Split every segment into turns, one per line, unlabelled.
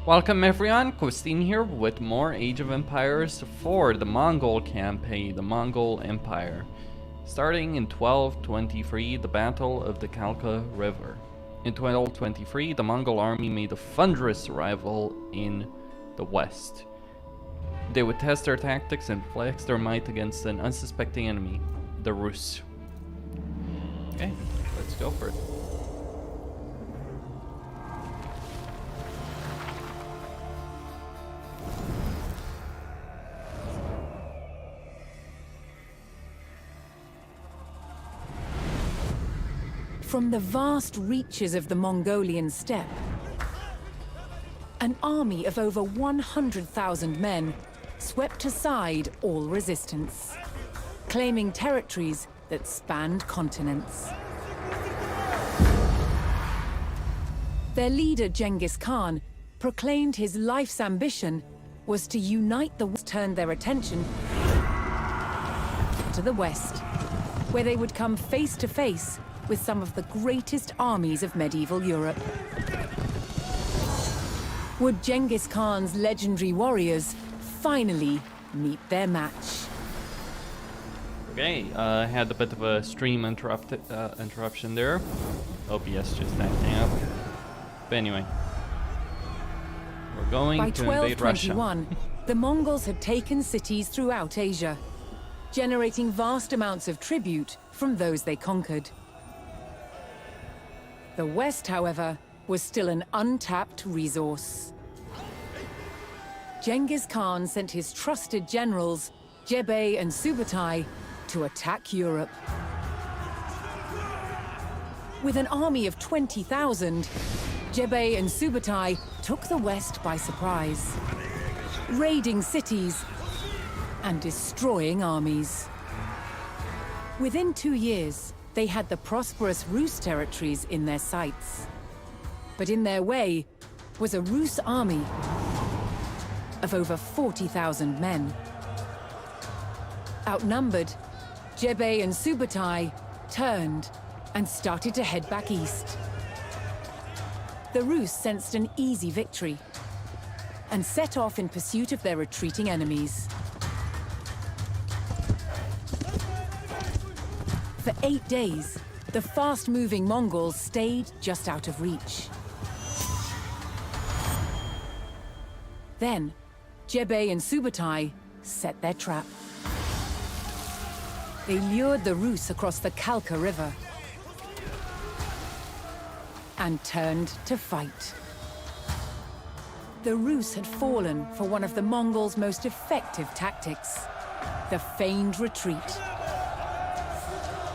Welcome everyone, Christine here with more Age of Empires for the Mongol campaign, the Mongol Empire. Starting in 1223, the Battle of the Kalka River. In 1223, the Mongol army made a thunderous arrival in the west. They would test their tactics and flex their might against an unsuspecting enemy, the Rus. Okay, let's go for it.
From the vast reaches of the Mongolian steppe, an army of over 100,000 men swept aside all resistance, claiming territories that spanned continents. Their leader, Genghis Khan, proclaimed his life's ambition was to unite the West, turn their attention to the West, where they would come face to face with some of the greatest armies of medieval Europe. Would Genghis Khan's legendary warriors finally meet their match?
Okay, had a bit of a stream interruption there. OBS just acting up. But anyway, we're going to invade Russia.
By 1221, the Mongols had taken cities throughout Asia, generating vast amounts of tribute from those they conquered. The West, however, was still an untapped resource. Genghis Khan sent his trusted generals, Jebei and Subutai, to attack Europe. With an army of 20,000, Jebei and Subutai took the West by surprise, raiding cities and destroying armies. Within 2 years, they had the prosperous Rus territories in their sights. But in their way was a Rus army of over 40,000 men. Outnumbered, Jebei and Subutai turned and started to head back east. The Rus sensed an easy victory and set off in pursuit of their retreating enemies. For 8 days, the fast-moving Mongols stayed just out of reach. Then, Jebei and Subutai set their trap. They lured the Rus across the Kalka River and turned to fight. The Rus had fallen for one of the Mongols' most effective tactics, the feigned retreat.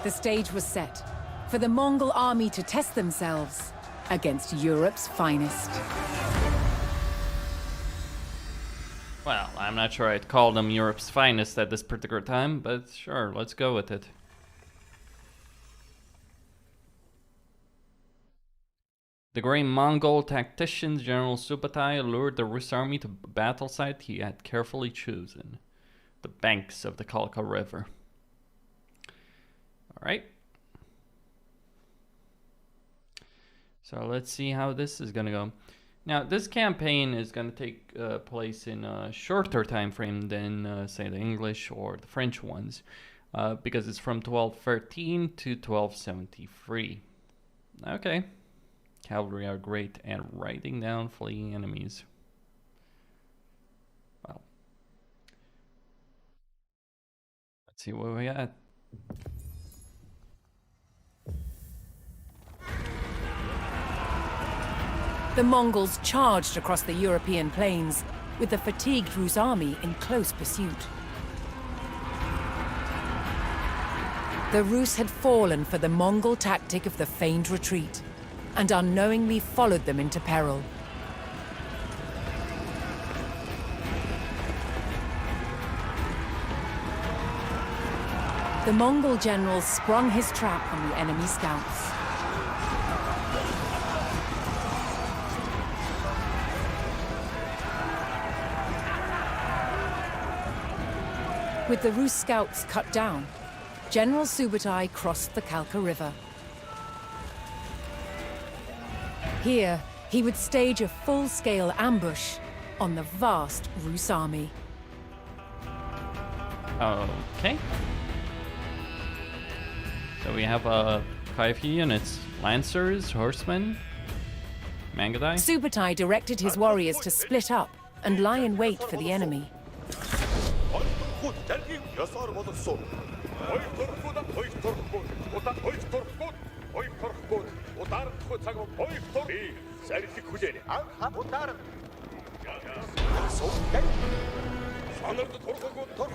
The stage was set for the Mongol army to test themselves against Europe's finest.
Well, I'm not sure I'd call them Europe's finest at this particular time, but sure, let's go with it. The great Mongol tactician General Subutai lured the Rus army to a battle site he had carefully chosen, the banks of the Kalka River. Alright. So let's see how this is gonna go. Now, this campaign is gonna take place in a shorter time frame than, say, the English or the French ones, because it's from 1213 to 1273. Okay. Cavalry are great at riding down fleeing enemies. Well. Let's see what we got.
The Mongols charged across the European plains, with the fatigued Rus army in close pursuit. The Rus had fallen for the Mongol tactic of the feigned retreat, and unknowingly followed them into peril. The Mongol general sprung his trap on the enemy scouts. With the Rus scouts cut down, General Subutai crossed the Kalka River. Here, he would stage a full-scale ambush on the vast Rus army.
Okay. So we have quite a few units. Lancers, horsemen, Mangadai.
Subutai directed his warriors to split up and lie in wait for the enemy.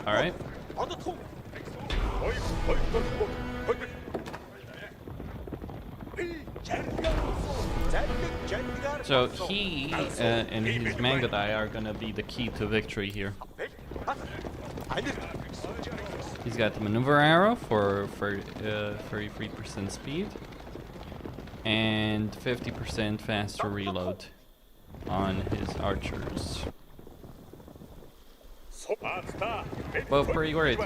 All right. So he and his Mangadai are gonna be the key to victory here. He's got the maneuver arrow for 33% speed and 50% faster reload on his archers. Both pretty great.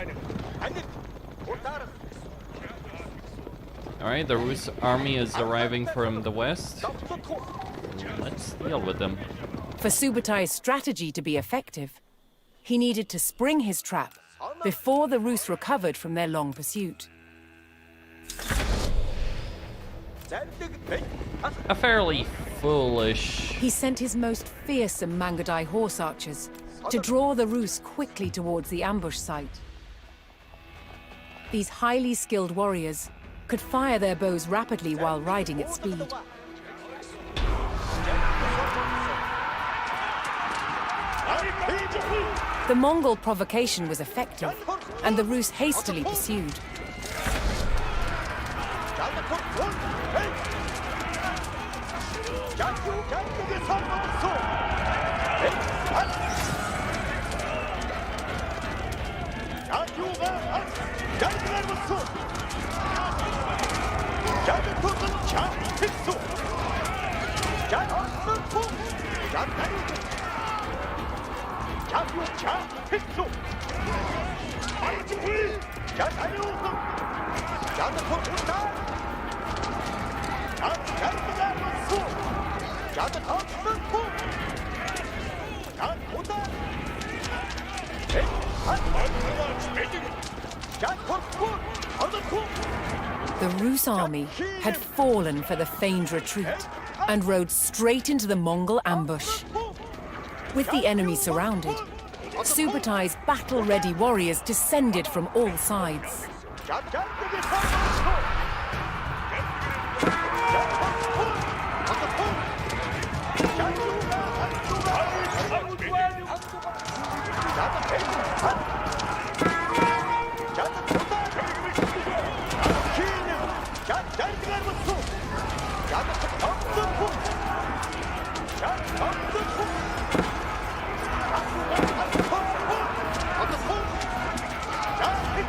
Alright, the Rus army is arriving from the west. Let's deal with them.
For Subutai's strategy to be effective, he needed to spring his trap before the Rus recovered from their long pursuit.
A fairly foolish...
He sent his most fearsome Mangadai horse archers to draw the Rus quickly towards the ambush site. These highly skilled warriors could fire their bows rapidly while riding at speed. The Mongol provocation was effective, and the Rus hastily pursued. The Rus army had fallen for the feigned retreat and rode straight into the Mongol ambush. With the enemy surrounded, Subutai's battle-ready warriors descended from all sides.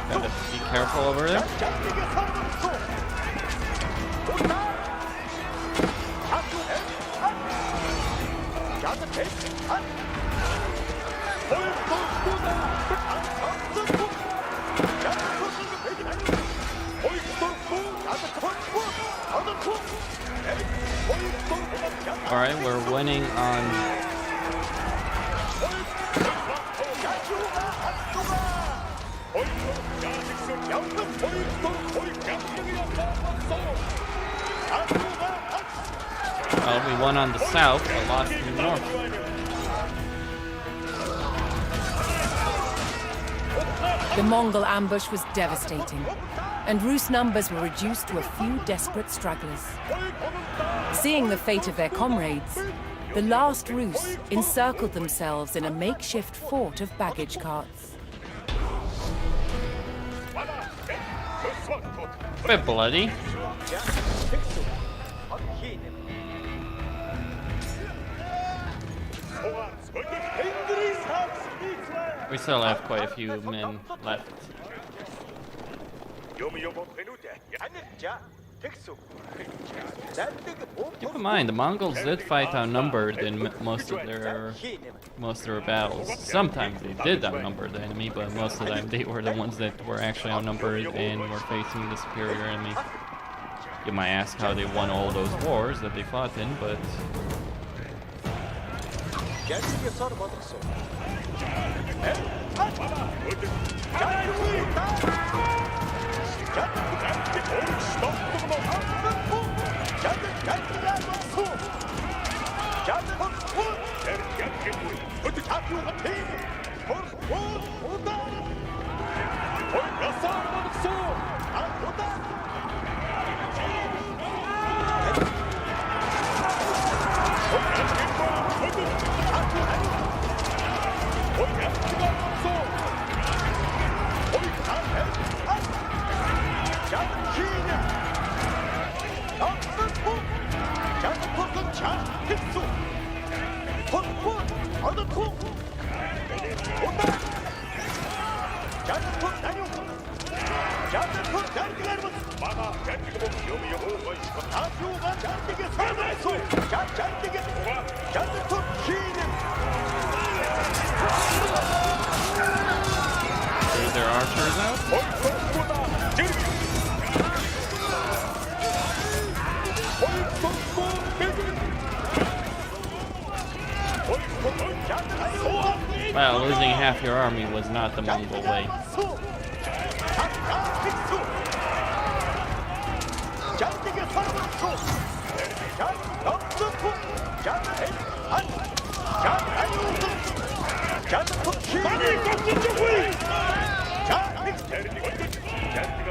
Gotta be careful over there. Alright, we're winning on... Well, we won on the south, but lost in the north.
The Mongol ambush was devastating, and Rus numbers were reduced to a few desperate stragglers. Seeing the fate of their comrades, the last Rus encircled themselves in a makeshift fort of baggage carts.
Bit bloody. We still have quite a few men left. Keep in mind, the Mongols did fight outnumbered in most of their battles. Sometimes they did outnumber the enemy, but most of the time they were the ones that were actually outnumbered and were facing the superior enemy. You might ask how they won all those wars that they fought in, but There's their archers out. Well, losing half your army was not the Mongol way.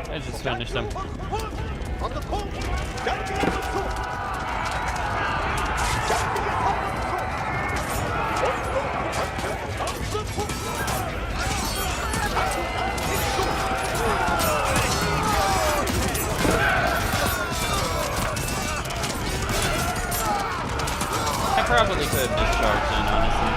I just finished them. I probably could have just charged in, honestly,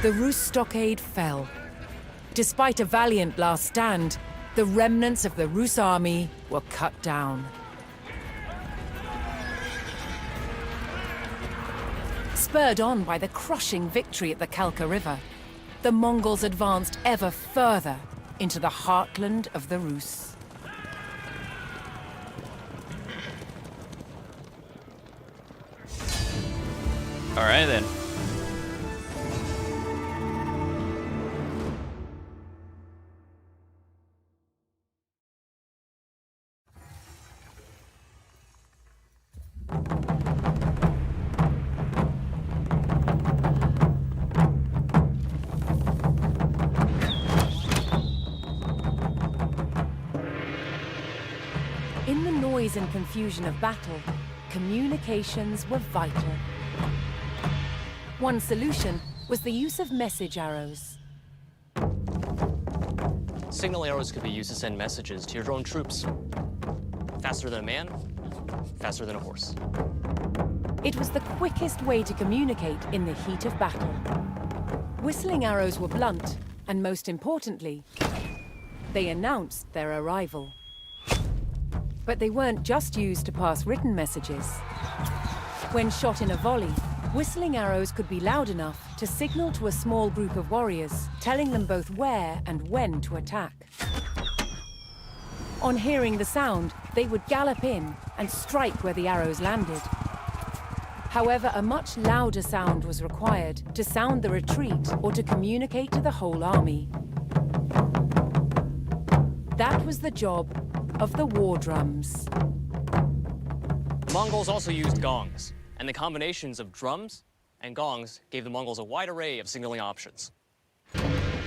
The Rus stockade fell. Despite a valiant last stand, the remnants of the Rus army were cut down. Spurred on by the crushing victory at the Kalka River, the Mongols advanced ever further into the heartland of the Rus.
All right then.
In the noise and confusion of battle, communications were vital. One solution was the use of message arrows.
Signal arrows could be used to send messages to your drone troops. Faster than a man, faster than a horse.
It was the quickest way to communicate in the heat of battle. Whistling arrows were blunt, and most importantly, they announced their arrival. But they weren't just used to pass written messages. When shot in a volley, whistling arrows could be loud enough to signal to a small group of warriors, telling them both where and when to attack. On hearing the sound, they would gallop in and strike where the arrows landed. However, a much louder sound was required to sound the retreat or to communicate to the whole army. That was the job of the war drums.
The Mongols also used gongs, and the combinations of drums and gongs gave the Mongols a wide array of signaling options.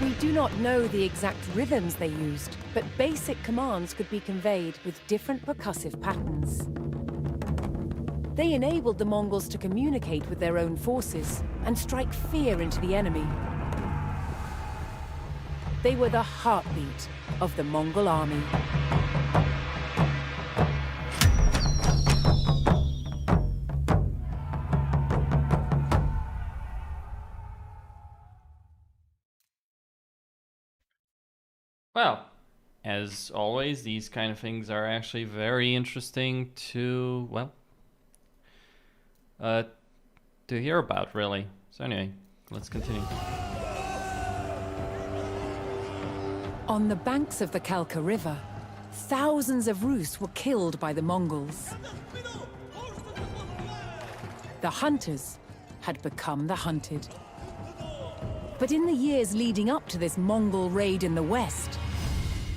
We do not know the exact rhythms they used, but basic commands could be conveyed with different percussive patterns. They enabled the Mongols to communicate with their own forces and strike fear into the enemy. They were the heartbeat of the Mongol army.
Well, as always, these kind of things are actually very interesting to, well, to hear about, really. So anyway, let's continue.
On the banks of the Kalka River, thousands of Rus were killed by the Mongols. The hunters had become the hunted. But in the years leading up to this Mongol raid in the west,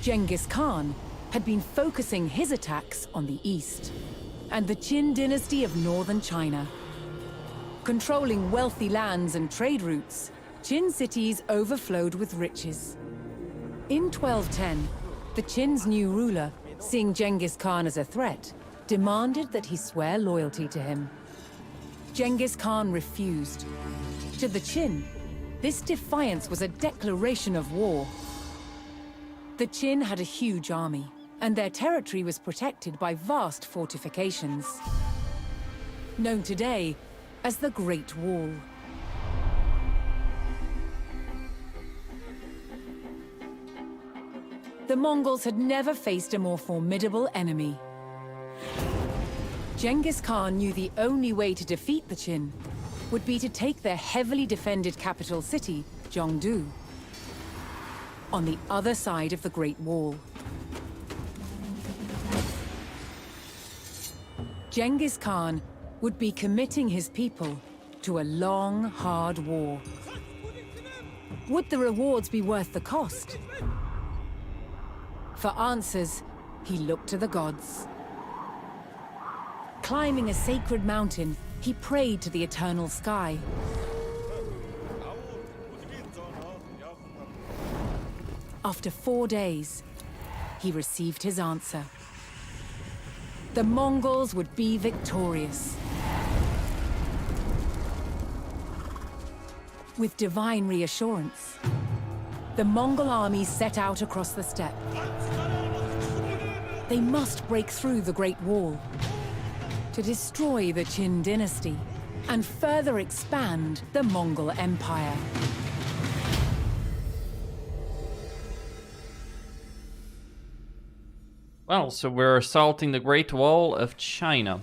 Genghis Khan had been focusing his attacks on the east and the Qin dynasty of northern China. Controlling wealthy lands and trade routes, Qin cities overflowed with riches. In 1210, the Qin's new ruler, seeing Genghis Khan as a threat, demanded that he swear loyalty to him. Genghis Khan refused. To the Qin, this defiance was a declaration of war. The Qin had a huge army, and their territory was protected by vast fortifications, known today as the Great Wall. The Mongols had never faced a more formidable enemy. Genghis Khan knew the only way to defeat the Qin would be to take their heavily defended capital city, Zhongdu, on the other side of the Great Wall. Genghis Khan would be committing his people to a long, hard war. Would the rewards be worth the cost? For answers, he looked to the gods. Climbing a sacred mountain, he prayed to the eternal sky. After 4 days, he received his answer. The Mongols would be victorious. With divine reassurance, the Mongol army set out across the steppe. They must break through the Great Wall to destroy the Qin dynasty and further expand the Mongol Empire.
Well, so we're assaulting the Great Wall of China.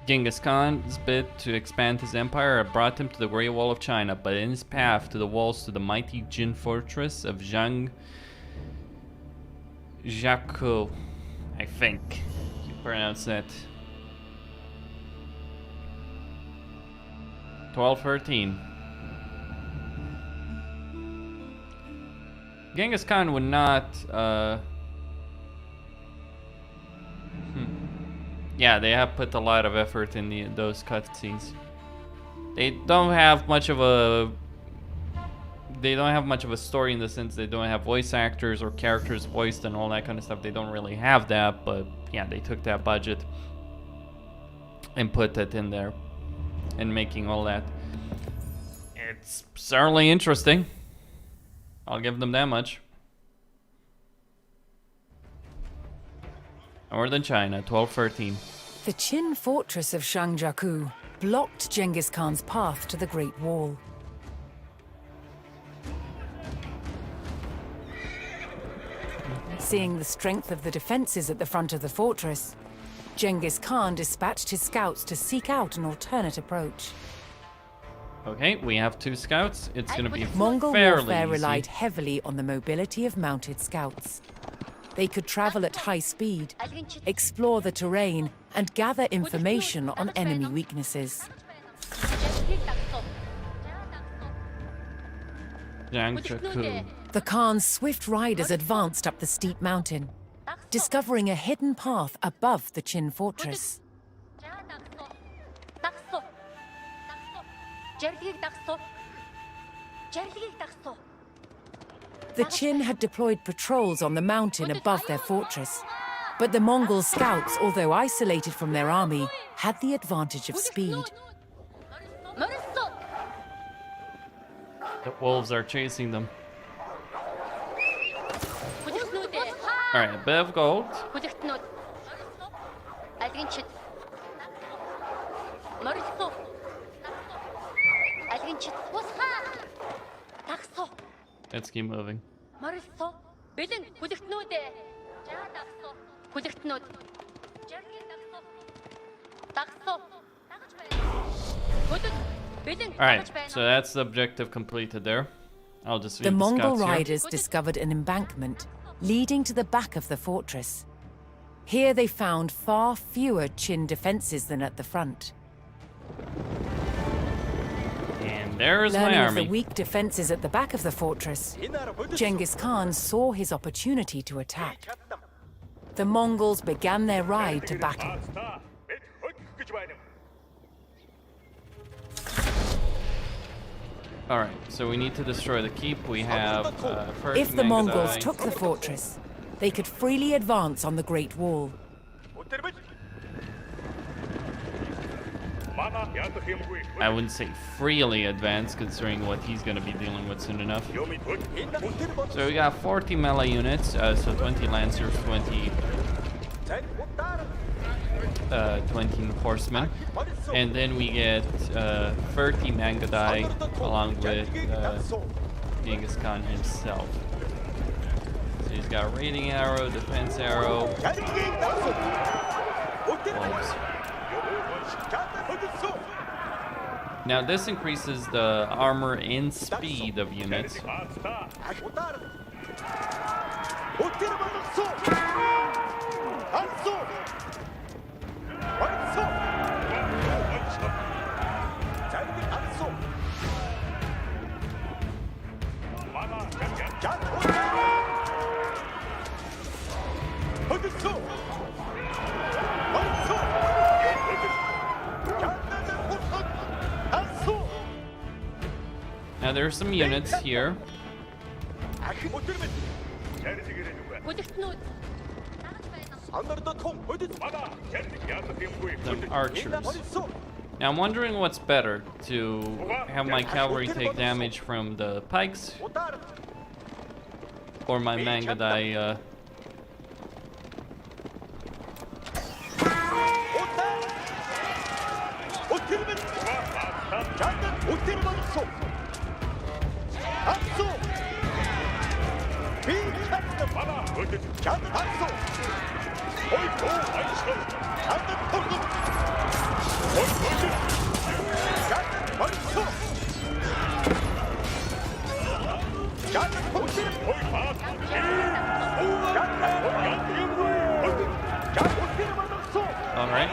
Genghis Khan's bid to expand his empire had brought him to the Great Wall of China, but in his path to the walls to the mighty Jin fortress of Zhongdu, I think you pronounce that. 1213. Genghis Khan would not, yeah, they have put a lot of effort in those cutscenes. They don't have much of a story in the sense they don't have voice actors or characters voiced and all that kind of stuff. They don't really have that, but yeah, they took that budget and put it in there and making all that. It's certainly interesting. I'll give them that much. Northern China, 1213.
The Qin fortress of Zhangjiakou blocked Genghis Khan's path to the Great Wall. Seeing the strength of the defenses at the front of the fortress, Genghis Khan dispatched his scouts to seek out an alternate approach.
Okay, we have 2 scouts. It's gonna be
Mongol
fairly
warfare
easy.
relied heavily on the mobility of mounted scouts. They could travel at high speed, explore the terrain, and gather information on enemy weaknesses.
Zhangjiakou.
The Khan's swift riders advanced up the steep mountain, discovering a hidden path above the Qin fortress. The Qin had deployed patrols on the mountain above their fortress, but the Mongol scouts, although isolated from their army, had the advantage of speed.
The wolves are chasing them. Alright, a bit of gold. Let's keep moving. Alright, so that's the objective completed there. I'll just
The
leave
Mongol
scouts here.
riders discovered an embankment leading to the back of the fortress. Here they found far fewer Qin defenses than at the front.
And there's my
Learning of
army.
the weak defenses at the back of the fortress, Genghis Khan saw his opportunity to attack. The Mongols began their ride to battle.
Alright, so we need to destroy the keep. We have first
If the Mongols
Mangadai.
took the fortress, they could freely advance on the Great Wall.
I wouldn't say freely advance, considering what he's going to be dealing with soon enough. So we got 40 melee units, so 20 lancers, 20 horsemen, and then we get 30 Mangadai along with Genghis Khan himself. So he's got a raiding arrow, defense arrow, bulbs. Now this increases the armor and speed of units. Now there are some units here. Some archers. Now I'm wondering what's better, to have my cavalry take damage from the pikes, or my Mangadai Alright.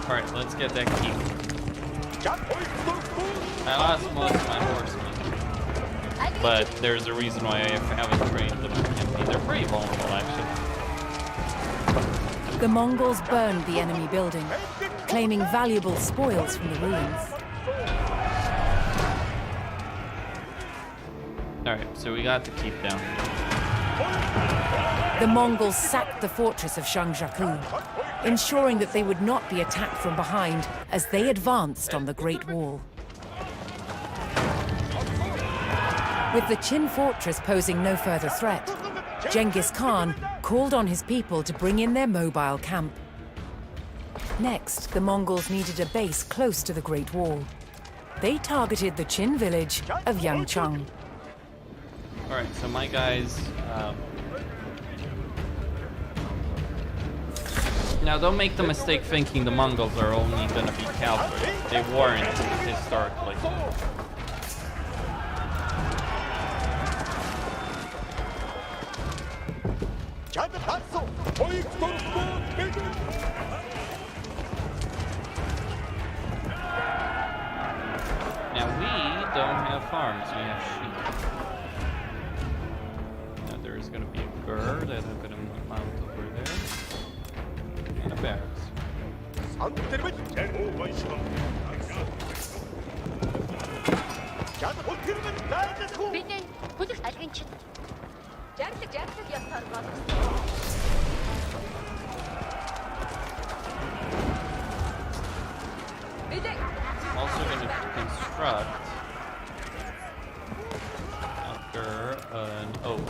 Alright, let's get that keep. I lost most of my horsemen, but there's a reason why I haven't trained them in campaign. They're pretty vulnerable, actually.
The Mongols burned the enemy building, claiming valuable spoils from the ruins.
Alright, so we got the keep down.
The Mongols sacked the fortress of Zhongdu, ensuring that they would not be attacked from behind as they advanced on the Great Wall. With the Qin fortress posing no further threat, Genghis Khan called on his people to bring in their mobile camp. Next, the Mongols needed a base close to the Great Wall. They targeted the Qin village of Yangcheng.
Alright, so my guys... Now, don't make the mistake thinking the Mongols are only going to be cavalry. They weren't, historically. Now, we don't have farms, we have sheep. gonna be a bird that I'm gonna mount over there. And a barracks.
Бидний хүлэх алгинчид жаргал ясаар болох.
Also gonna construct after an oak.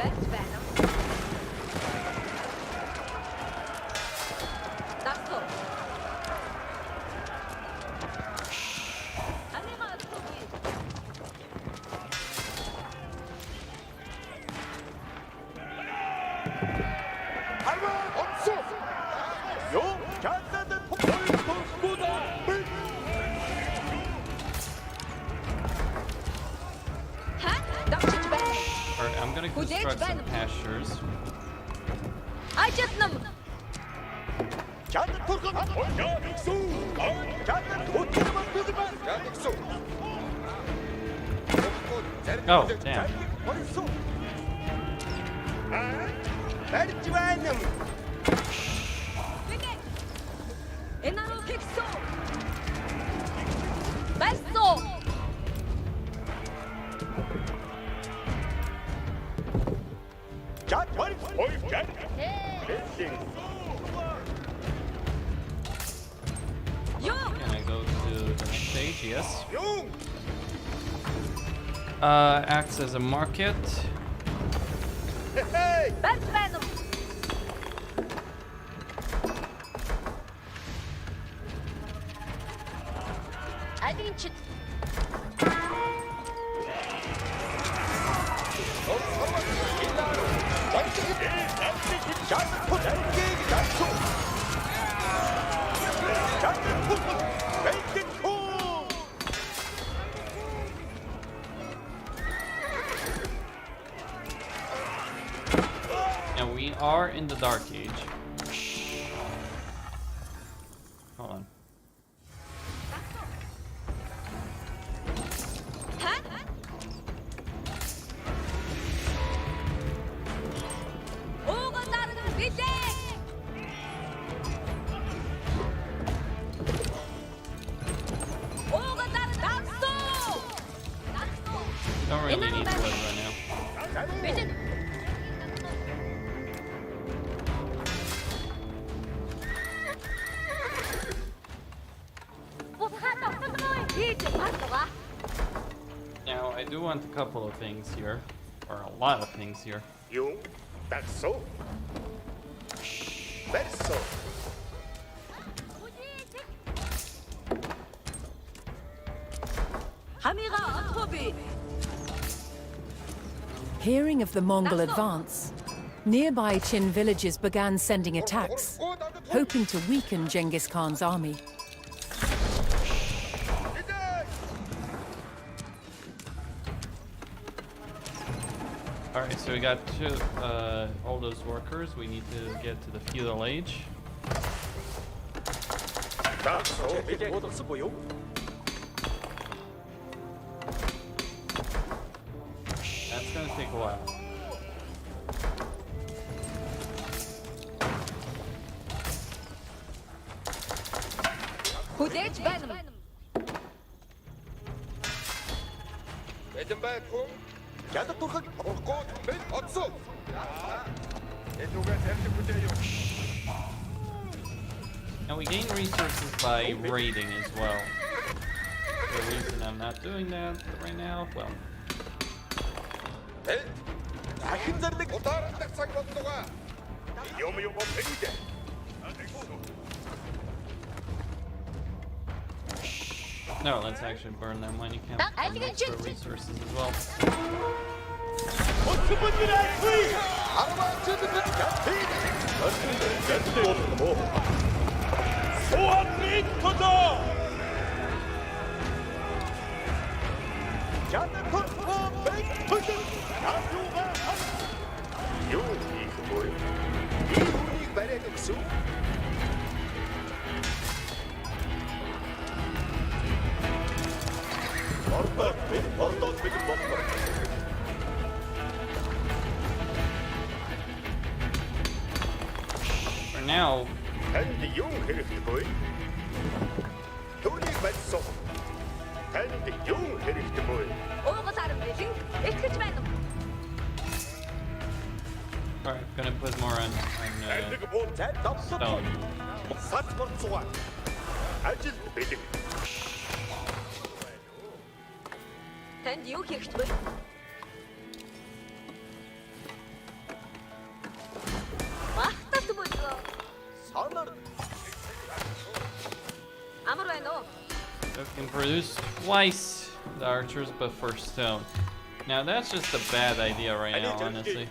Alright, I'm gonna construct some pastures. Oh, damn. Can I go to the next stage? Yes. Acts as a market. And we are in the Dark Age. Hold on. Don't really need wood right now. Now, I do want a couple of things here, or a lot of things here.
That's so. That's so.
Hearing of the Mongol advance, nearby Qin villages began sending attacks, hoping to weaken Genghis Khan's army.
Alright, so we got all those workers. We need to get to the feudal age. That's gonna take a while. And we gain resources by raiding as well. The reason I'm not doing that right now, well. No, let's actually burn that mining camp for resources as well. now,
Танд юу хэрэгтэй? Түүнийг барьсан. Танд юу хэрэгтэй?
Уугал арам бэлэн итгэж байна уу?
alright, gonna put more on
Танд буу цай давсан.
stone.
Сац болцгоо. Ажил бэлэн.
Танд юу хэрэгтэй? Багтат болоо.
Санаар
Амар байна уу?
We can produce twice the archers, but for stone. Now that's just a bad idea right now, honestly.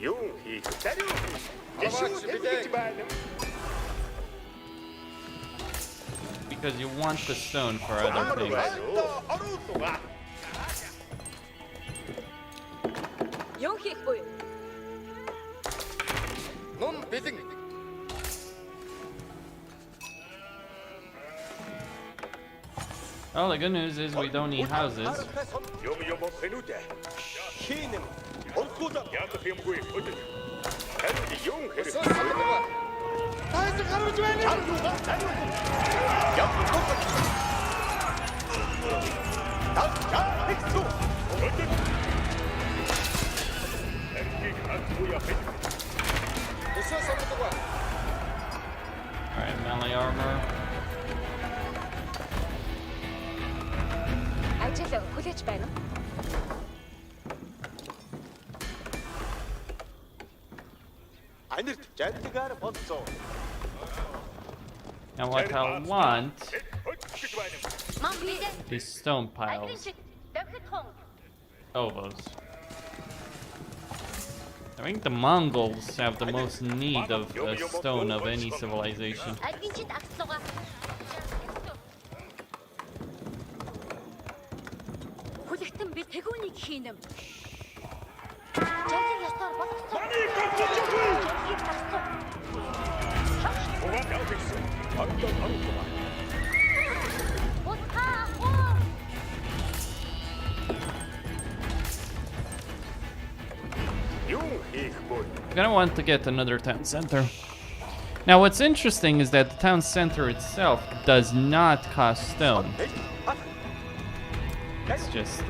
юу хийх вэ? Яшгүй байна.
Because you want the stone for other things.
Оруулаа.
Юу хийх вэ?
Нун бэлэн.
Well, the good news is we don't need houses.
Юм хэнүүдэ. Хийнэ. Онцгой яг юмгүй өдөр. Танд юу хэрэгтэй? Тайз гарч байна. Яг тохиол. Таа хичүү. Өдөр. Эркийг хатгууя хэд. Өсөө сандгаа.
Alright, melee armor.
Ажил хүлээж байна уу?
Анирт жадгаар болцоо.
Now what I want
Мам бидэ.
is stone piles.
Давхит хон.
Ovos. I think the Mongols have the most need of stone of any civilization.
Альбинчит агтлууга. Хүлэгтэн би тэгүүнийг хийнэм. Жаглыг ястаар болгоцсон. Жаглыг тассан.
Угаал явчихсан. Антон харуулгаа.
Утгаа.
Юу хийх вэ?
I'm gonna want to get another town center. Now what's interesting is that the town center itself does not cost stone. It's just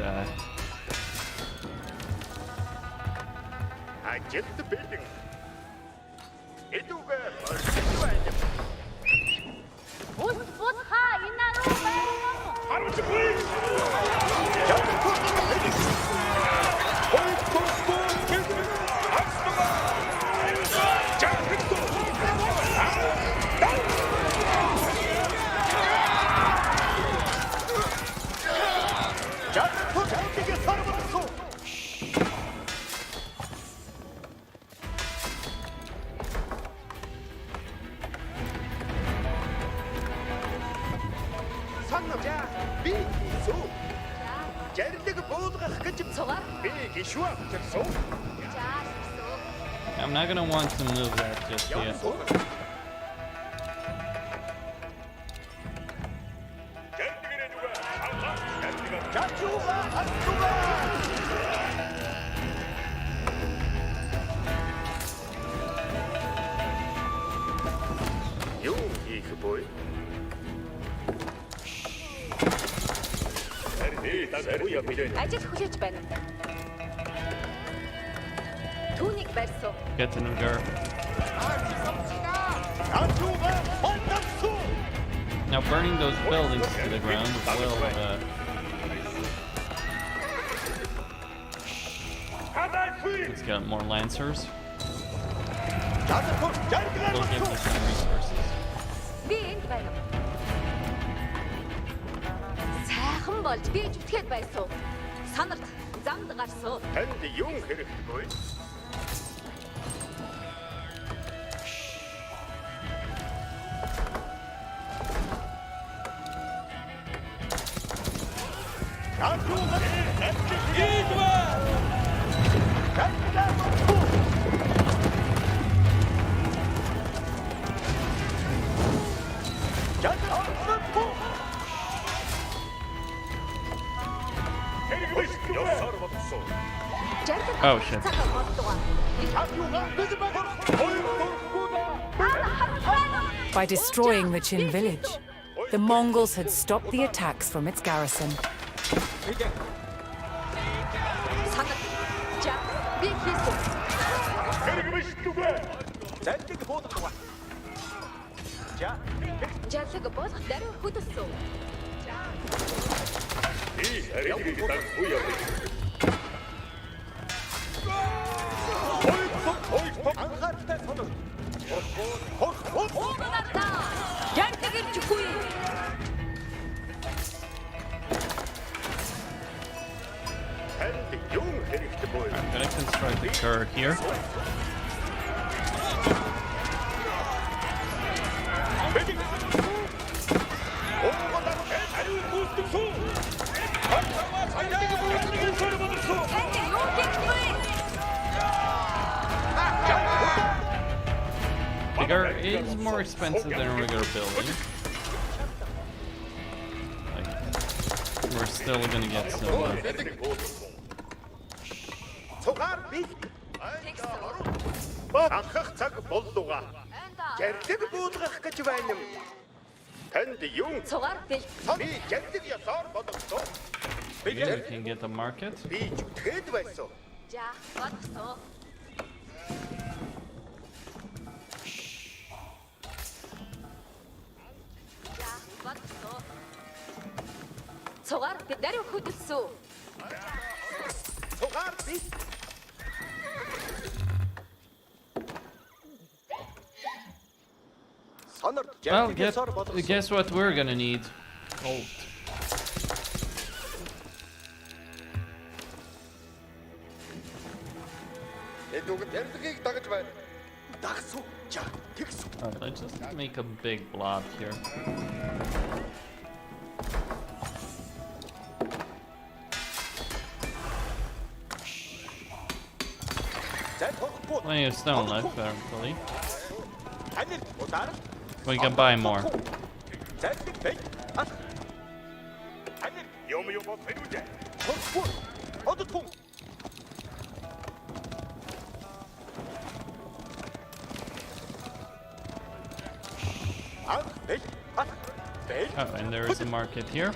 Ажил бэлэн. Эдүгээр орчих байна.
Утгаа инаруу байна.
Харуулгүй.
I'm not gonna want to move that just yet.
Юу хийх вэ?
Ажил хүлээж байна. Түүнийг барьсан.
Get to New York. Now burning those buildings to the ground will let's get more lancers. Will give us some resources.
Би энд байна. Сайхан болж би зүтгэхэд байсан. Санарт замд гарсан.
Танд юу хэрэгтэй вэ?
Oh shit.
By destroying the Qin village, the Mongols had stopped the attacks from its garrison.
I'm gonna construct a turret here. Bigger is more expensive than a regular building. Like, we're still gonna get some.
Анхах цаг боллуга. Гэрлэг буулгах гэж байна юм. Танд юм?
Цугаар бэл.
Би гэрлэг ясаар бодогдсон.
Okay, we can get a market.
Би зүтгэд байсан.
За, бодсон. За, бодсон. Цугаар бэл даруй хөдөлсөн.
Цугаар би.
Well, guess what we're gonna need? Gold. Alright, let's just make a big blob here. Plenty of stone left, thankfully. We can buy more. Oh, and there is a market here.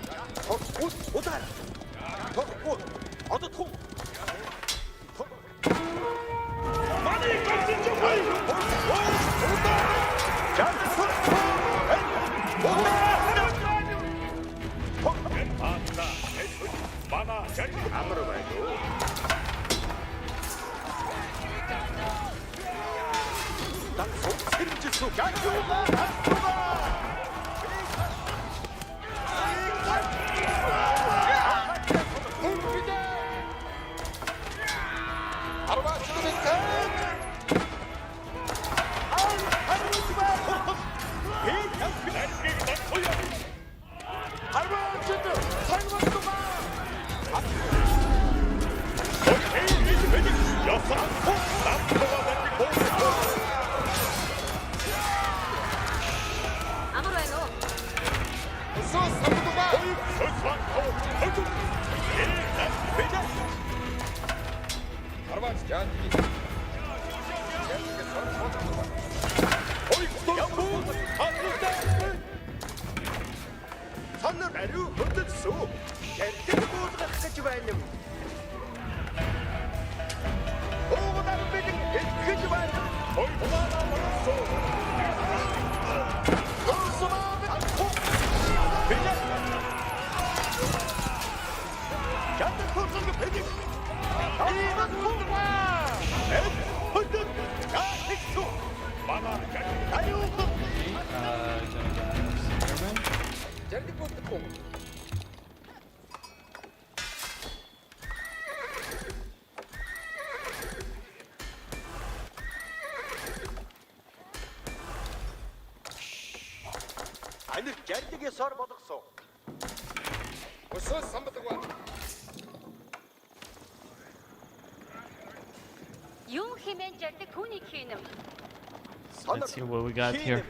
Let's see what we got here.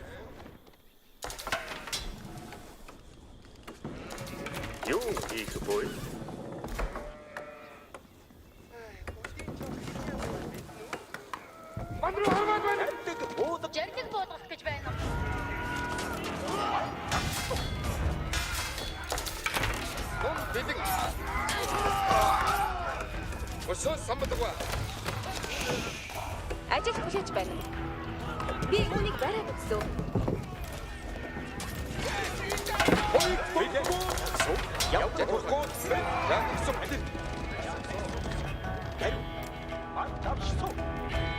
Бид Өсөө самбдаг ба.
Ажил хүлээж байна. Би үүнийг барай гэсэн.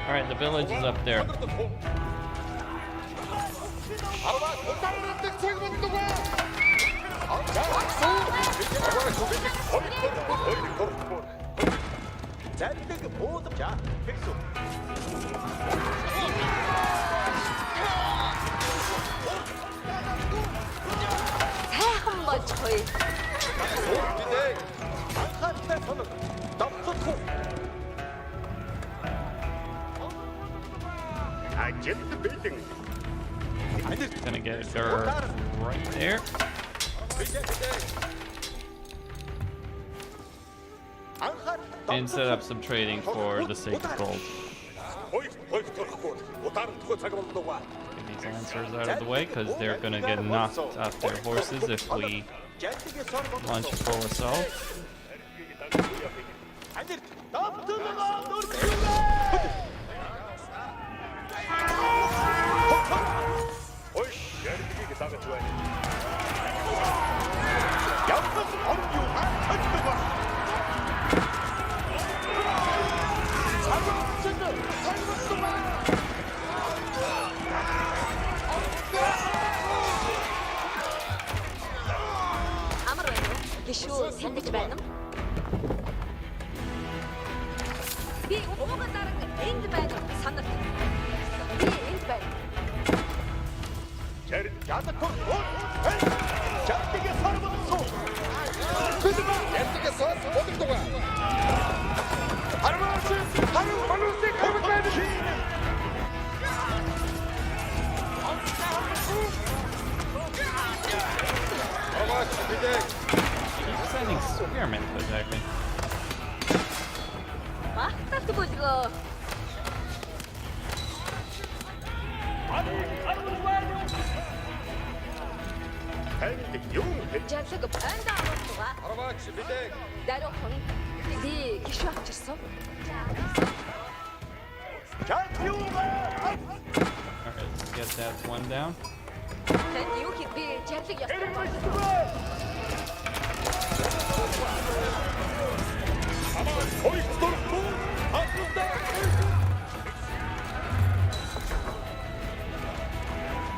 Alright, the village is up there.
Сайхан болж гоё.
Ажил бэлэн.
Gonna get her right there. And set up some trading for the sake of gold. Get these lancers out of the way because they're gonna get knocked off their horses if we launch a full assault.
Амар байна уу? Гişүү сэндэж байна уу? Би уугаа дараг энд байна. Санаа. Би энд байна.
She's sending spearmen to attack me.
Багталт бүлгөө. Жаглаг панда авах.
Арваач бидээ.
Даруухан. Би гişүү авчирсан.
Alright, let's get that one down.
Танд юу хийх би жаглаг явах.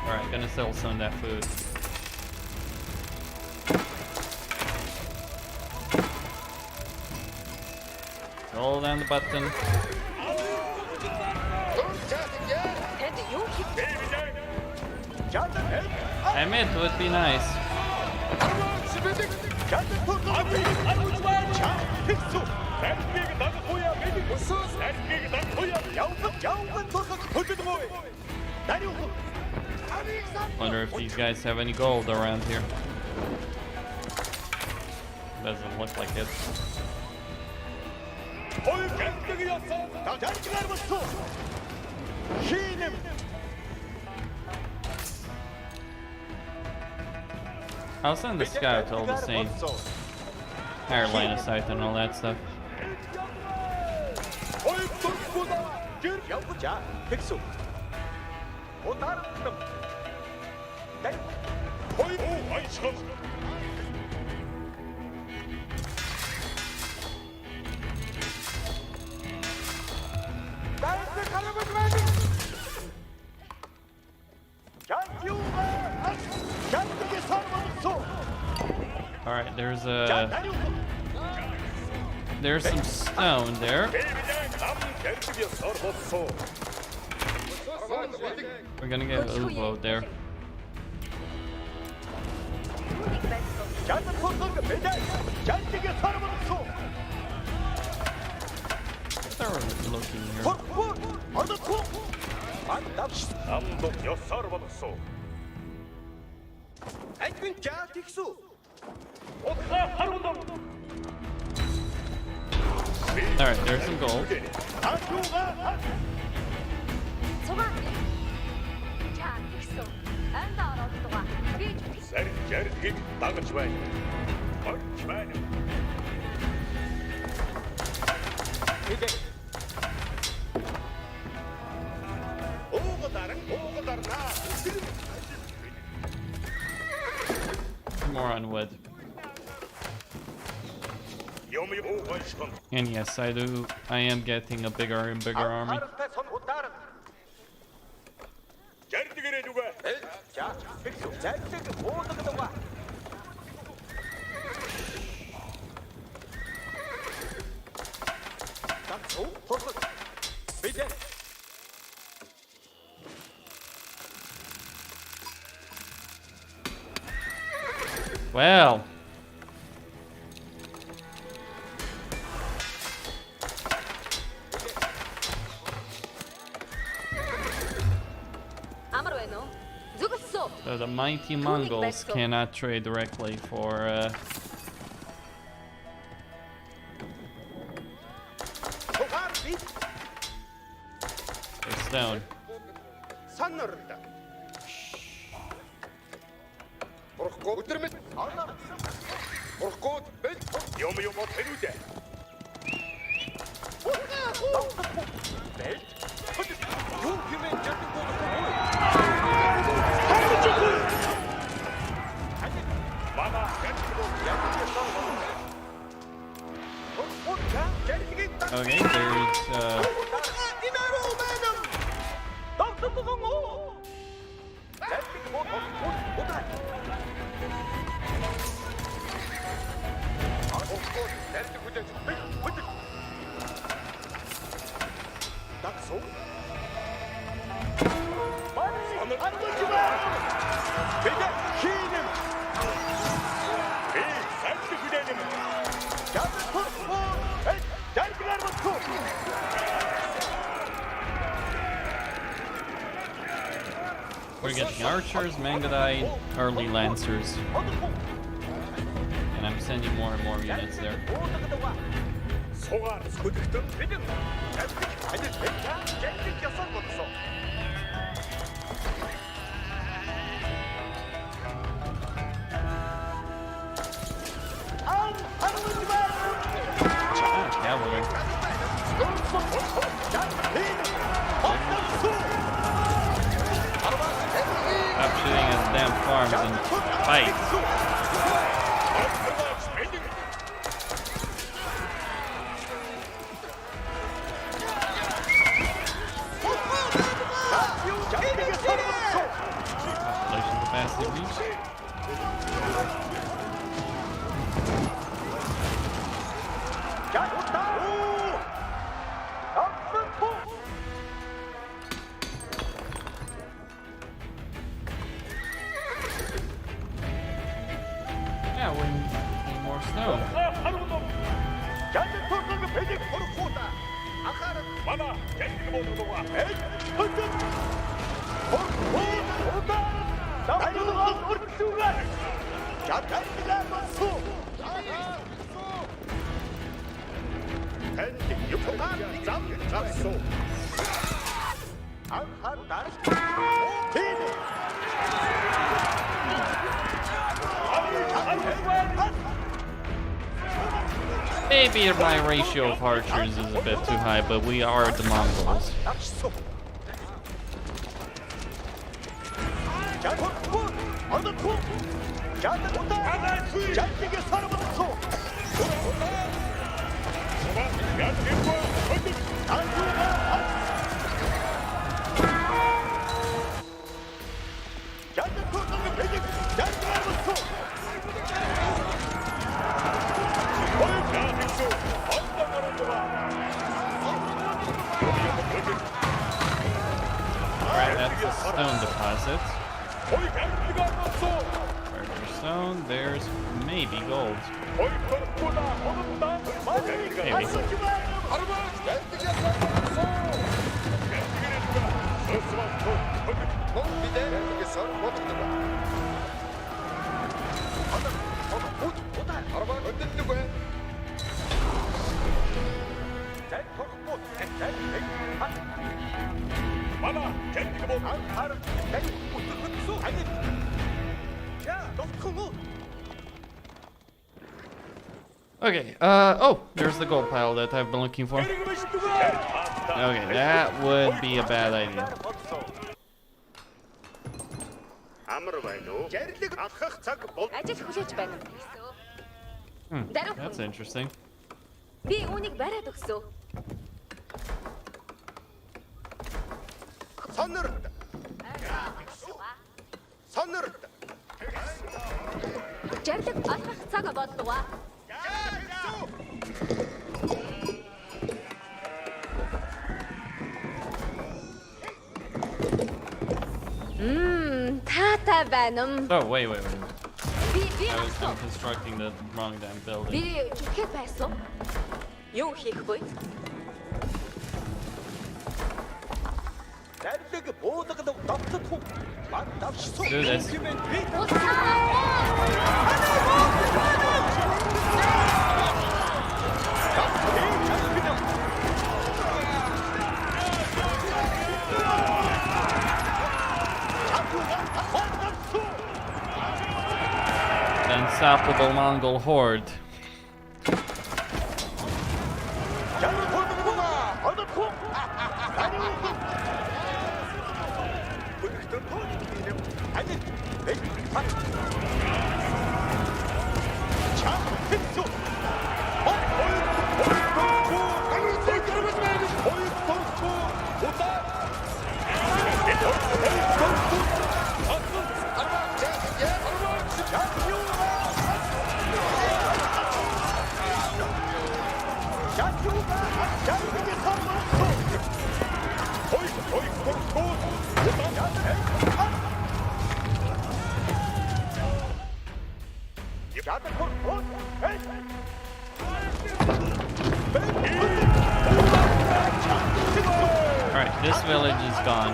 Alright, gonna sell some of that food. Hold down the button.
Танд юу хийх?
I meant it would be nice. Wonder if these guys have any gold around here. Doesn't look like it. I'll send the scout all the same. Higher line of sight and all that stuff. Alright, there's some stone there. We're gonna get Uvo there. They're looking here. Alright, there's some gold. More on wood. And yes, I am getting a bigger and bigger army. Well. So the mighty Mongols cannot trade directly for stone. Okay, there's we're getting archers, Mangadite, early lancers. And I'm sending more and more units there. Cavalry. Stop shooting at damn farms and fight. Population capacity reached. Yeah, we need more snow. Maybe my ratio of archers is a bit too high, but we are the Mongols. Alright, that's a stone deposit. Archer stone, there's maybe gold. Maybe. Okay, oh, there's the gold pile that I've been looking for. Okay, that would be a bad idea.
ажил хүлээж байна.
That's interesting.
Би үүнийг бариад өгсөө. Жарлаг алхах цаг боллоо. Тата байна.
Oh, wait.
Би
I was constructing the wrong damn building.
би чүлхээ байсан. Юу хийх вэ?
Do this. The unstoppable Mongol horde. Alright, this village is gone.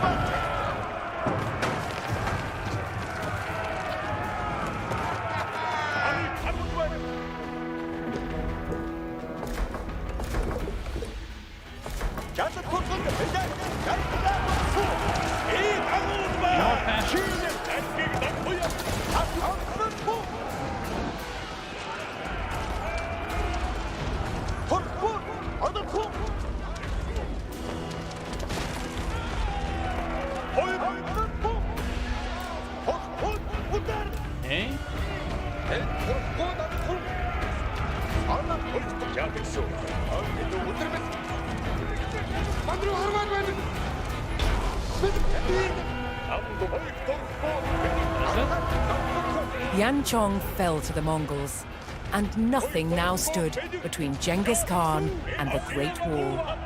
Hey?
Yanchong fell to the Mongols, and nothing now stood between Genghis Khan and the Great Wall.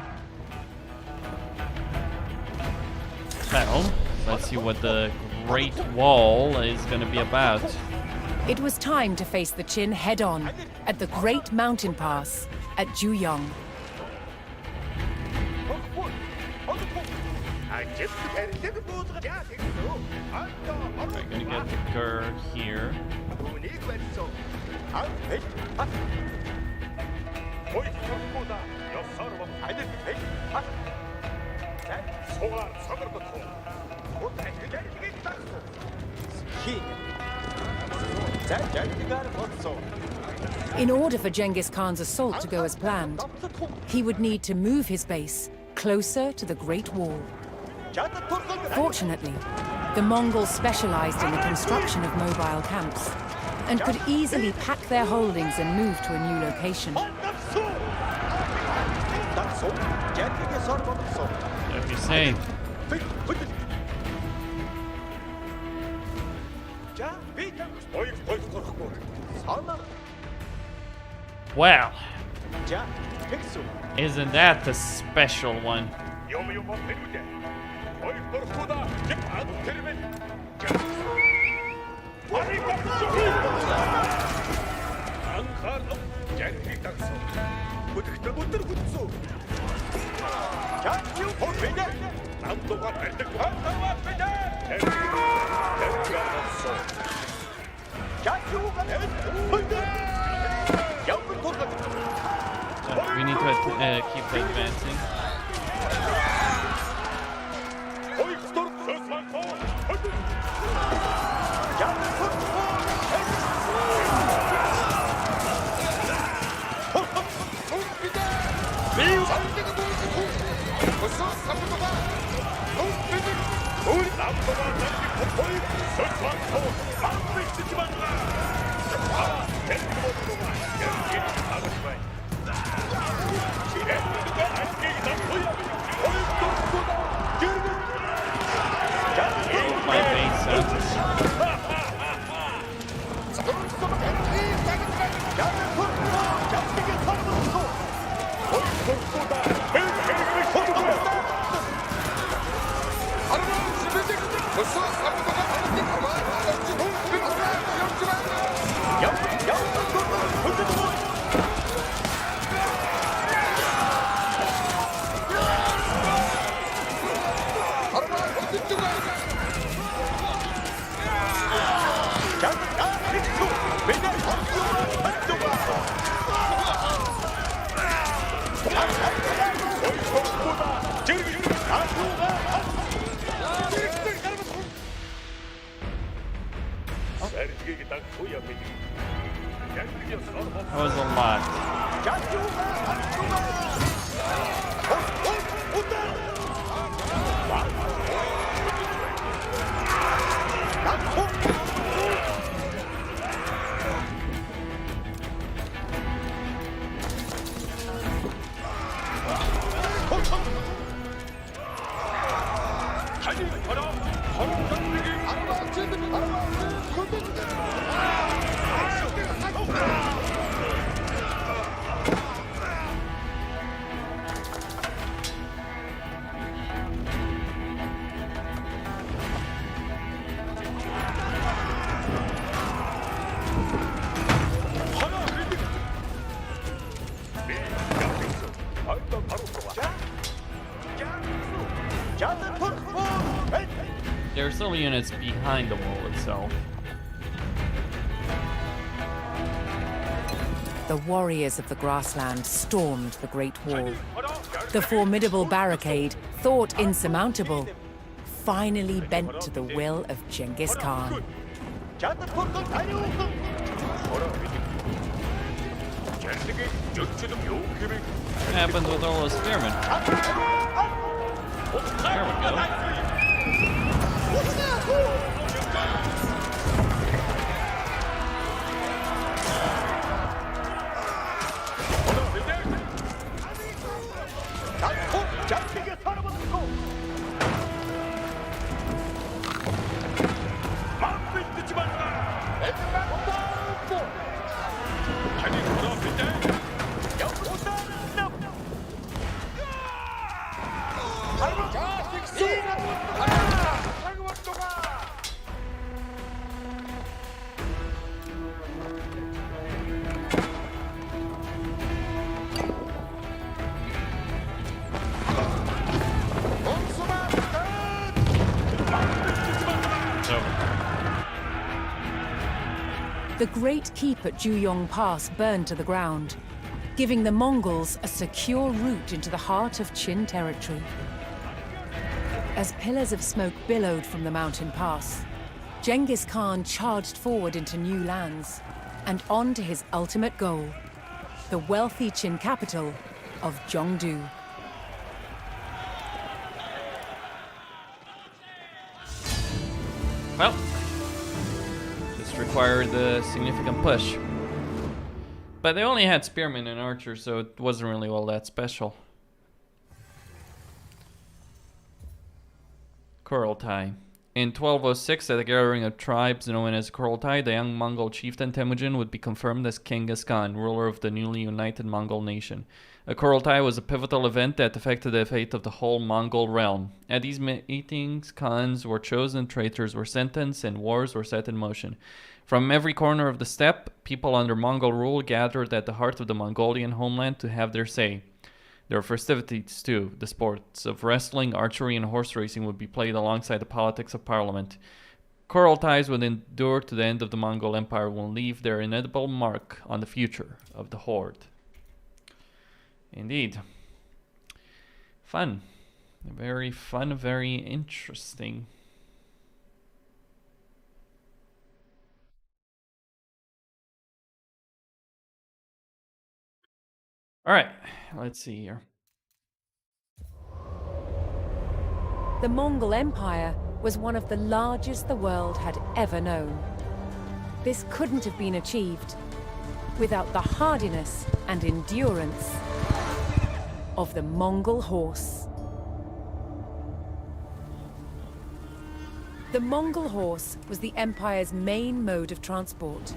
Well, let's see what the Great Wall is going to be about.
It was time to face the Qin head-on at the Great Mountain Pass at Juyong.
We're going to get the Gur here.
In order for Genghis Khan's assault to go as planned, he would need to move his base closer to the Great Wall. Fortunately, the Mongols specialized in the construction of mobile camps and could easily pack their holdings and move to a new location.
What do you say? Well, isn't that the special one? We need to keep advancing. My face sense. That was a lot. There are still units behind the wall itself.
The warriors of the grassland stormed the Great Wall. The formidable barricade, thought insurmountable, finally bent to the will of Genghis Khan.
What happened with all those spearmen? There we go.
The great keep at Juyong Pass burned to the ground, giving the Mongols a secure route into the heart of Qin territory. As pillars of smoke billowed from the mountain pass, Genghis Khan charged forward into new lands and on to his ultimate goal, the wealthy Qin capital of Zhongdu.
Well, this required a significant push. But they only had spearmen and archers, so it wasn't really all that special. Kurultai. In 1206, at a gathering of tribes known as Kurultai, the young Mongol chieftain Temujin would be confirmed as Genghis Khan, ruler of the newly united Mongol nation. A Kurultai was a pivotal event that affected the fate of the whole Mongol realm. At these meetings, Khans were chosen, traitors were sentenced, and wars were set in motion. From every corner of the steppe, people under Mongol rule gathered at the heart of the Mongolian homeland to have their say. There were festivities too. The sports of wrestling, archery, and horse racing would be played alongside the politics of parliament. Kurultais would endure to the end of the Mongol Empire and will leave their indelible mark on the future of the Horde. Indeed. Fun. Very fun, very interesting. Alright, let's see here.
The Mongol Empire was one of the largest the world had ever known. This couldn't have been achieved without the hardiness and endurance of the Mongol horse. The Mongol horse was the Empire's main mode of transport.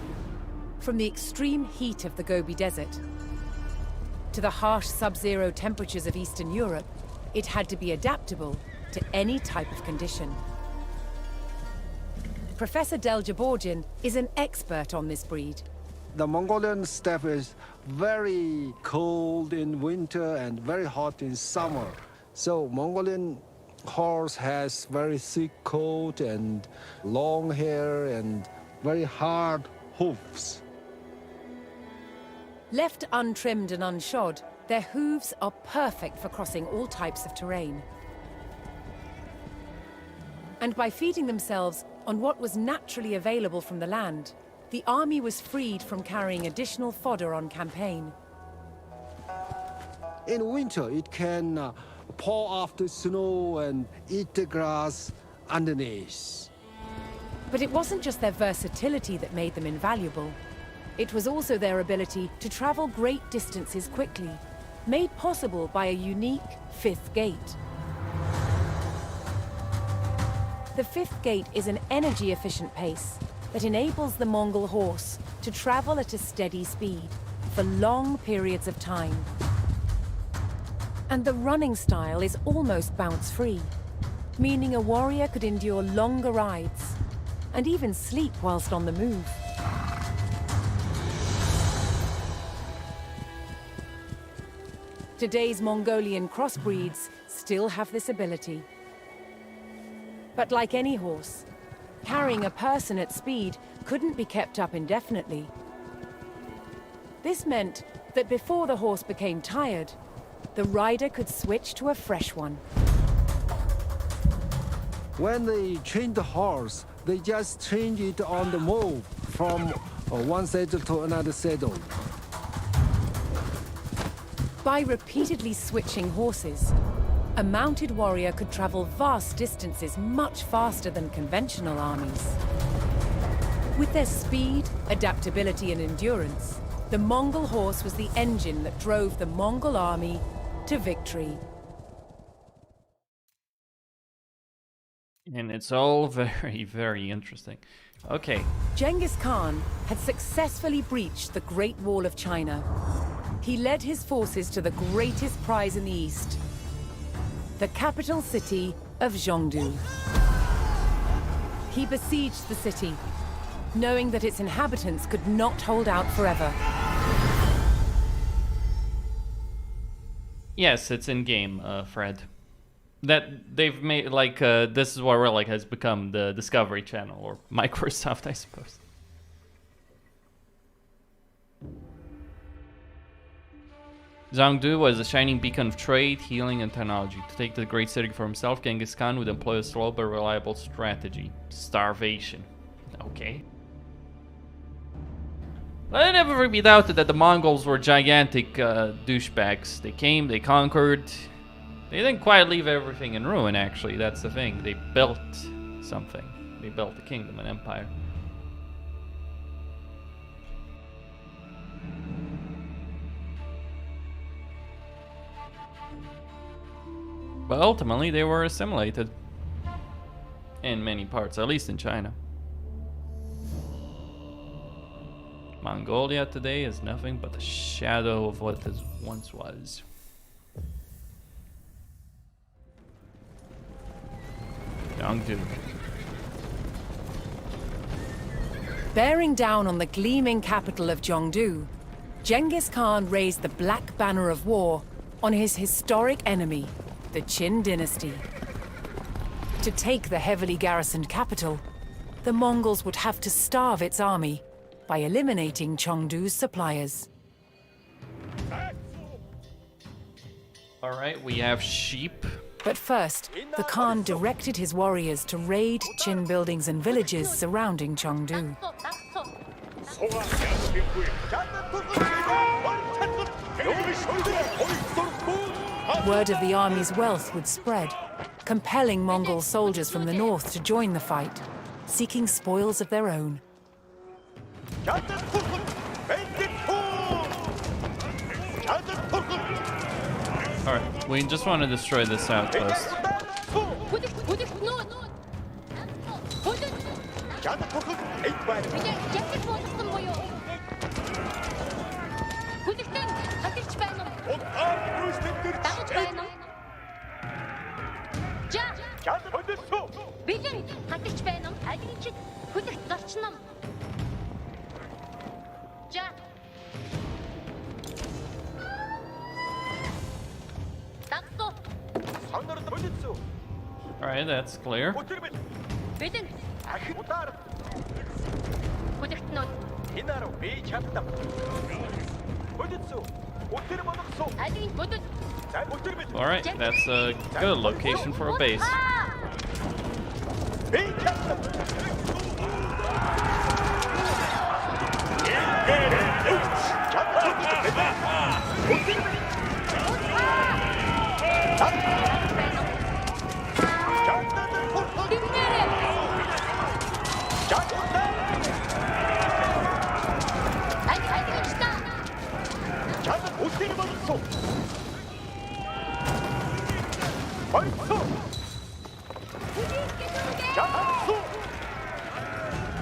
From the extreme heat of the Gobi Desert to the harsh sub-zero temperatures of Eastern Europe, it had to be adaptable to any type of condition. Professor Deljaborgin is an expert on this breed.
The Mongolian steppe is very cold in winter and very hot in summer. So Mongolian horse has very thick coat and long hair and very hard hoofs.
Left untrimmed and unshod, their hooves are perfect for crossing all types of terrain. And by feeding themselves on what was naturally available from the land, the army was freed from carrying additional fodder on campaign.
In winter, it can pour off the snow and eat the grass underneath.
But it wasn't just their versatility that made them invaluable. It was also their ability to travel great distances quickly, made possible by a unique fifth gate. The fifth gate is an energy-efficient pace that enables the Mongol horse to travel at a steady speed for long periods of time. And the running style is almost bounce-free, meaning a warrior could endure longer rides and even sleep whilst on the move. Today's Mongolian crossbreeds still have this ability. But like any horse, carrying a person at speed couldn't be kept up indefinitely. This meant that before the horse became tired, the rider could switch to a fresh one.
When they train the horse, they just change it on the move from one saddle to another saddle.
By repeatedly switching horses, a mounted warrior could travel vast distances much faster than conventional armies. With their speed, adaptability, and endurance, the Mongol horse was the engine that drove the Mongol army to victory.
And it's all very, very interesting. Okay.
Genghis Khan had successfully breached the Great Wall of China. He led his forces to the greatest prize in the East, the capital city of Zhongdu. He besieged the city, knowing that its inhabitants could not hold out forever.
Yes, it's in game, Fred. That they've made like this is what Relic has become the Discovery Channel, or Microsoft, I suppose. Zhongdu was a shining beacon of trade, healing, and technology. To take the great city for himself, Genghis Khan would employ a slow but reliable strategy: starvation. Okay. But it never be doubted that the Mongols were gigantic douchebags. They came, they conquered. They didn't quite leave everything in ruin, actually. That's the thing. They built something. They built a kingdom, an empire. But ultimately, they were assimilated. In many parts, at least in China. Mongolia today is nothing but a shadow of what it once was. Zhongdu.
Bearing down on the gleaming capital of Zhongdu, Genghis Khan raised the Black Banner of War on his historic enemy, the Qin dynasty. To take the heavily garrisoned capital, the Mongols would have to starve its army by eliminating Chengdu's suppliers.
Alright, we have sheep.
But first, the Khan directed his warriors to raid Qin buildings and villages surrounding Chengdu. Word of the army's wealth would spread, compelling Mongol soldiers from the north to join the fight, seeking spoils of their own.
Alright, we just want to destroy this outpost. Alright, that's clear. Alright, that's a good location for a base.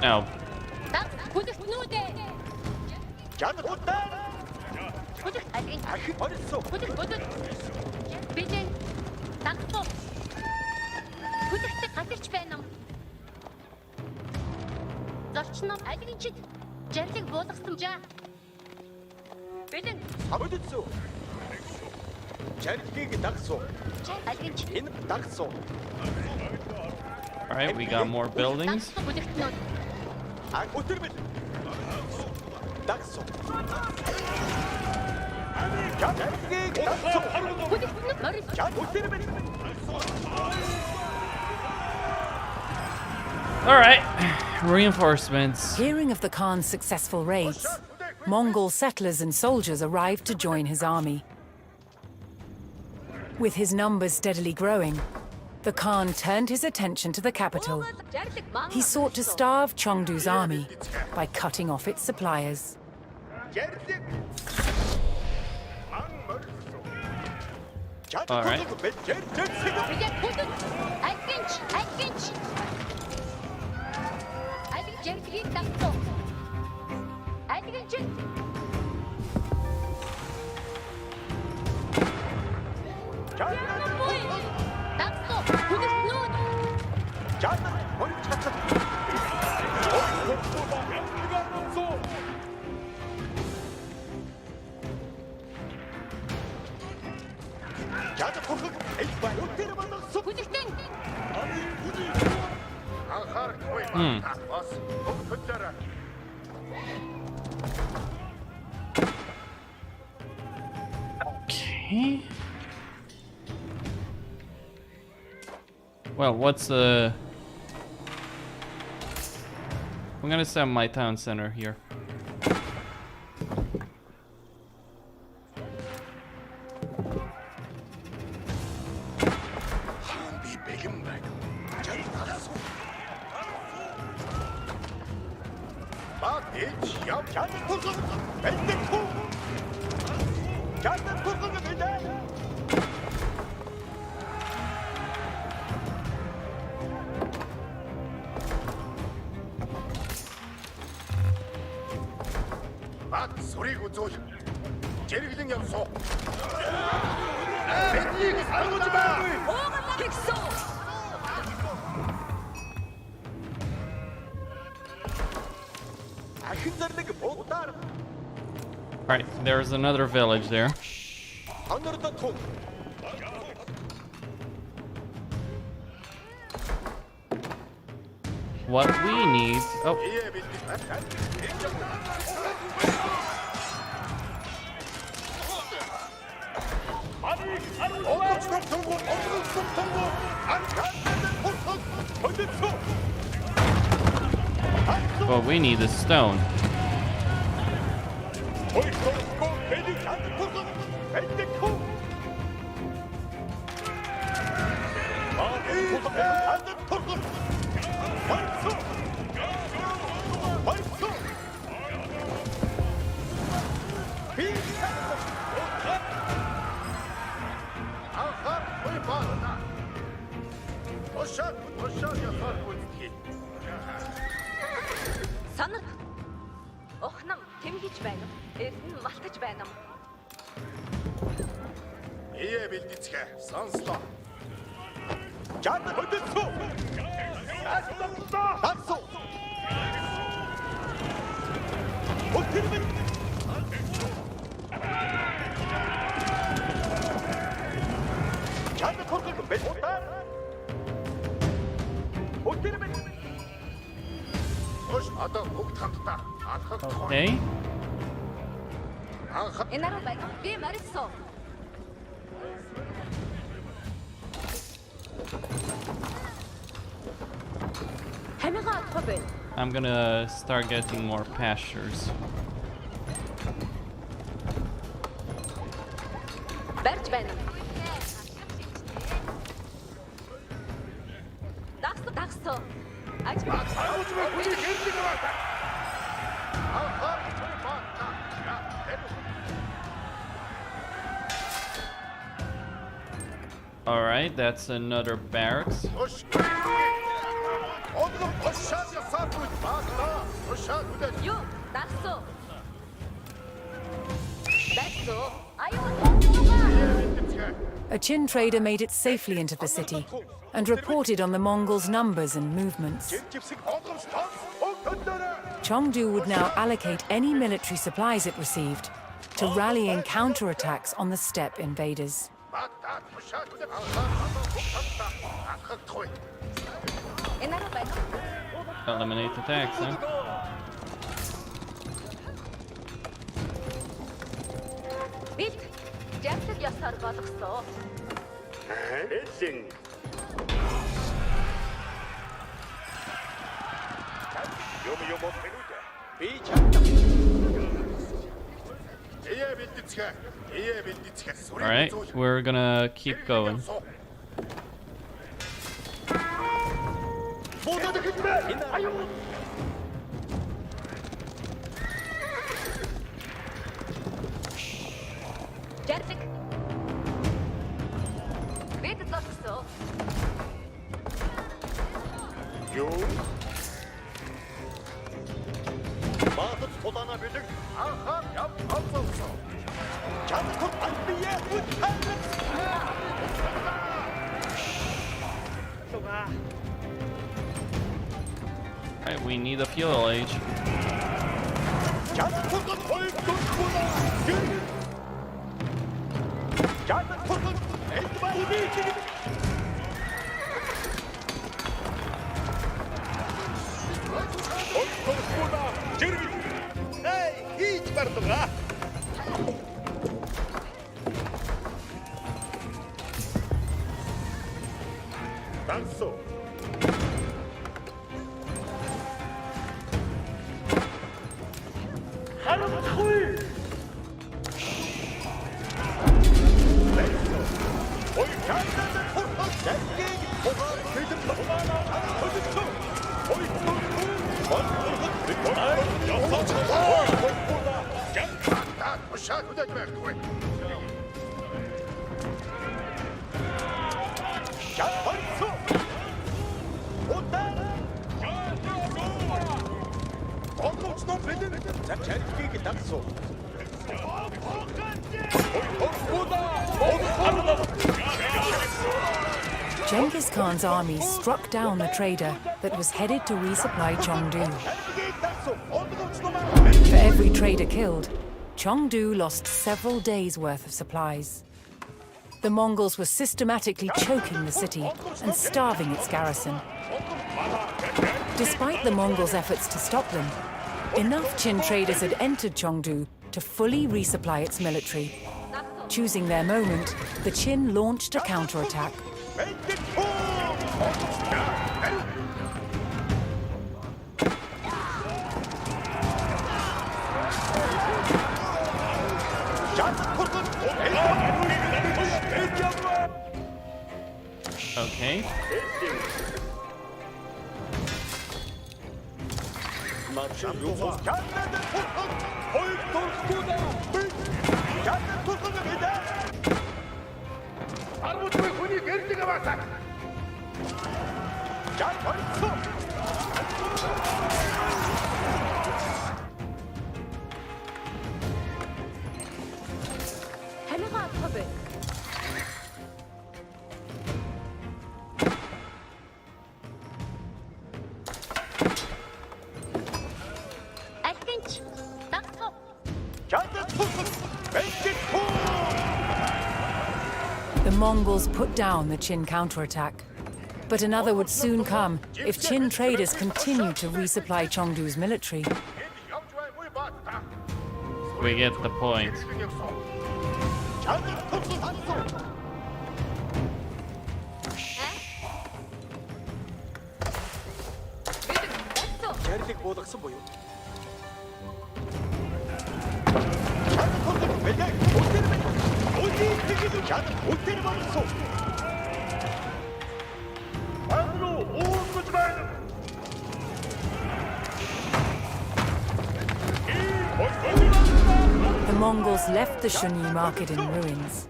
Now, alright, we got more buildings. Alright, reinforcements.
Hearing of the Khan's successful raids, Mongol settlers and soldiers arrived to join his army. With his numbers steadily growing, the Khan turned his attention to the capital. He sought to starve Zhongdu's army by cutting off its suppliers.
Alright. Okay. Well, what's I'm gonna send my town center here. Alright, there's another village there. What we need... Oh. What we need is stone.
Санар. Охнам тэмгэж байна. Эрдэн малтаж байна.
Ие бэлдэцгээ сонслоо. Жад хөдөлсөө. Тасуу. Өтөрмөн. Жад хөргөл бэлтаа. Өтөрмөн. Ош одоо бүгд хамтдаа алхах.
Okay.
Энаруу байна. Би марисоо.
I'm gonna start getting more pastures.
Барьж байна. Дагсуу.
All right, that's another barracks.
Юу, дагсуу. Дагсуу.
A Qin trader made it safely into the city and reported on the Mongols' numbers and movements. Zhongdu would now allocate any military supplies it received to rallying counterattacks on the steppe invaders.
Eliminate attacks, huh?
Бид жагсаг ясаар болгосон.
Эллин. Юм бэлдэ. Би чамд. Ие бэлдэцгээ. Ие бэлдэцгээ.
All right, we're gonna keep going.
Жардаг. Бид зогсоо.
Юу? Баатар тулаана бэлэг. Ахаа яв авсоо. Чадах албие үтгэл.
Alright, we need a fuel age.
Genghis Khan's army struck down the trader that was headed to resupply Zhongdu. For every trader killed, Zhongdu lost several days' worth of supplies. The Mongols were systematically choking the city and starving its garrison. Despite the Mongols' efforts to stop them, enough Qin traders had entered Zhongdu to fully resupply its military. Choosing their moment, the Qin launched a counterattack.
Okay.
The Mongols put down the Qin counterattack. But another would soon come if Qin traders continued to resupply Zhongdu's military.
We get the point.
The Mongols left the Shunyi market in ruins,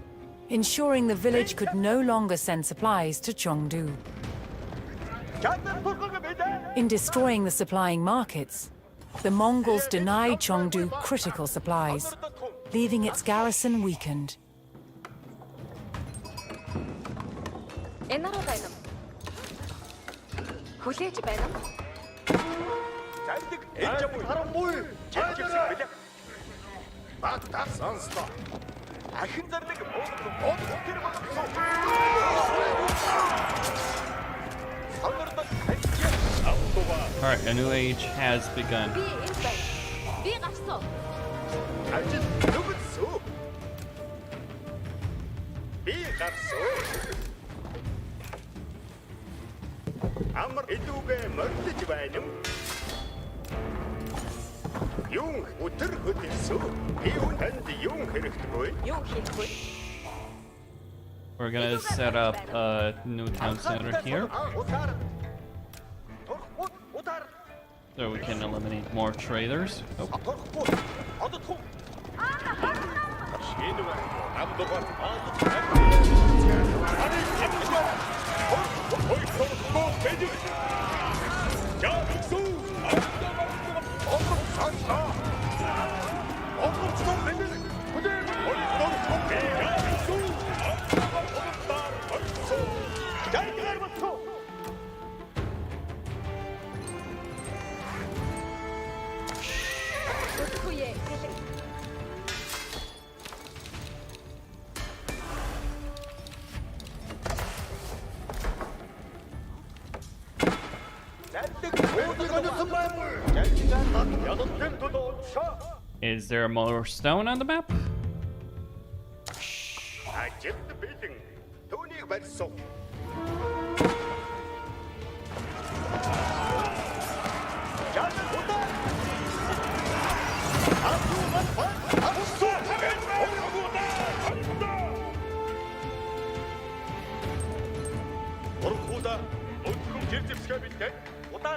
ensuring the village could no longer send supplies to Zhongdu. In destroying the supplying markets, the Mongols denied Zhongdu critical supplies, leaving its garrison weakened.
Alright, a new age has begun. We're gonna set up a new town center here, so we can eliminate more traders. Oh. Is there more stone on the map?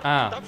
Ah.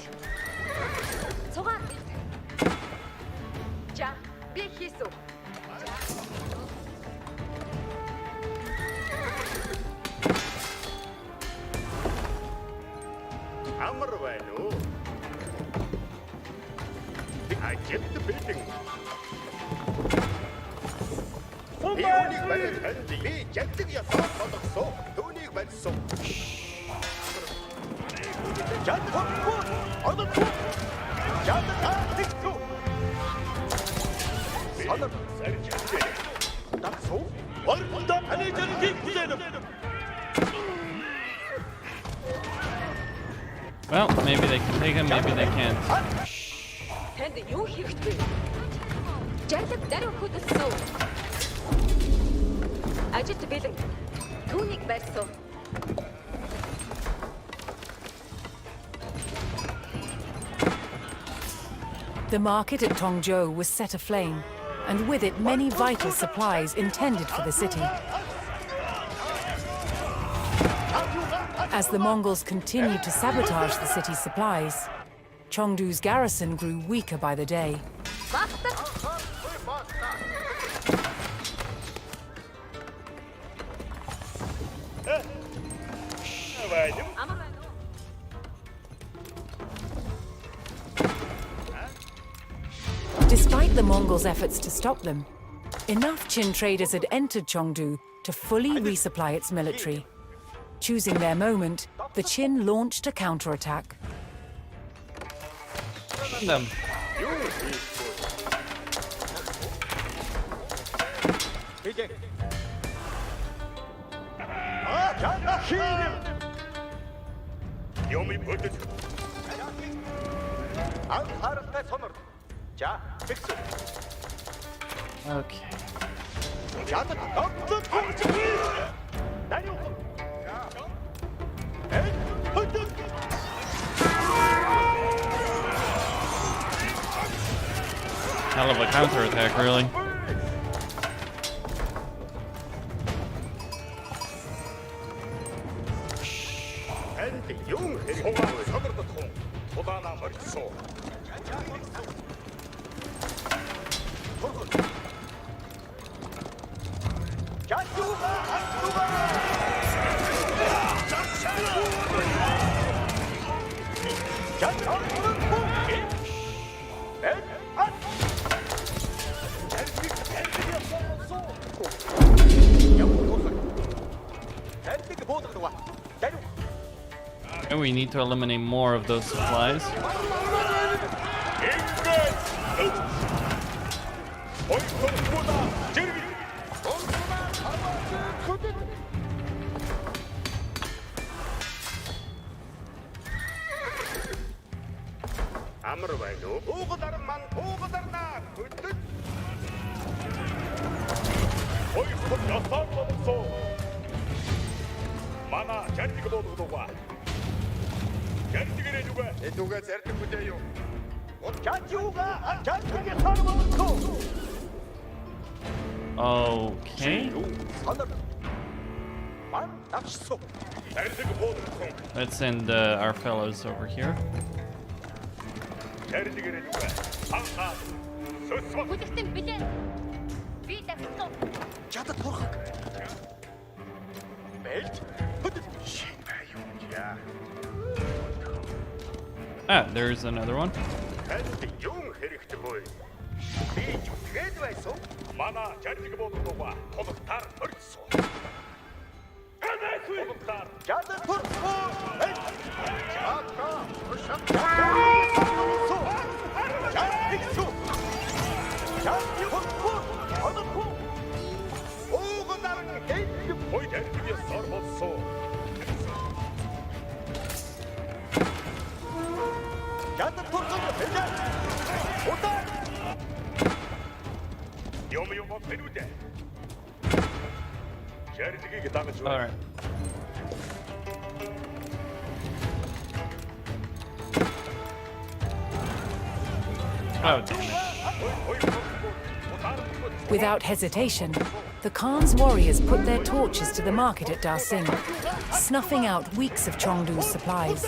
Well, maybe they can take him, maybe they can't.
The market at Tongzhou was set aflame, and with it many vital supplies intended for the city. As the Mongols continued to sabotage the city's supplies, Chengdu's garrison grew weaker by the day. Despite the Mongols' efforts to stop them, enough Qin traders had entered Zhongdu to fully resupply its military. Choosing their moment, the Qin launched a counterattack.
Them. Okay. Hell of a counterattack, really. And we need to eliminate more of those supplies. Okay. Let's send our fellows over here. Ah, there's another one. All right. Oh, damn it.
Without hesitation, the Khan's warriors put their torches to the market at Darsing, snuffing out weeks of Chengdu's supplies.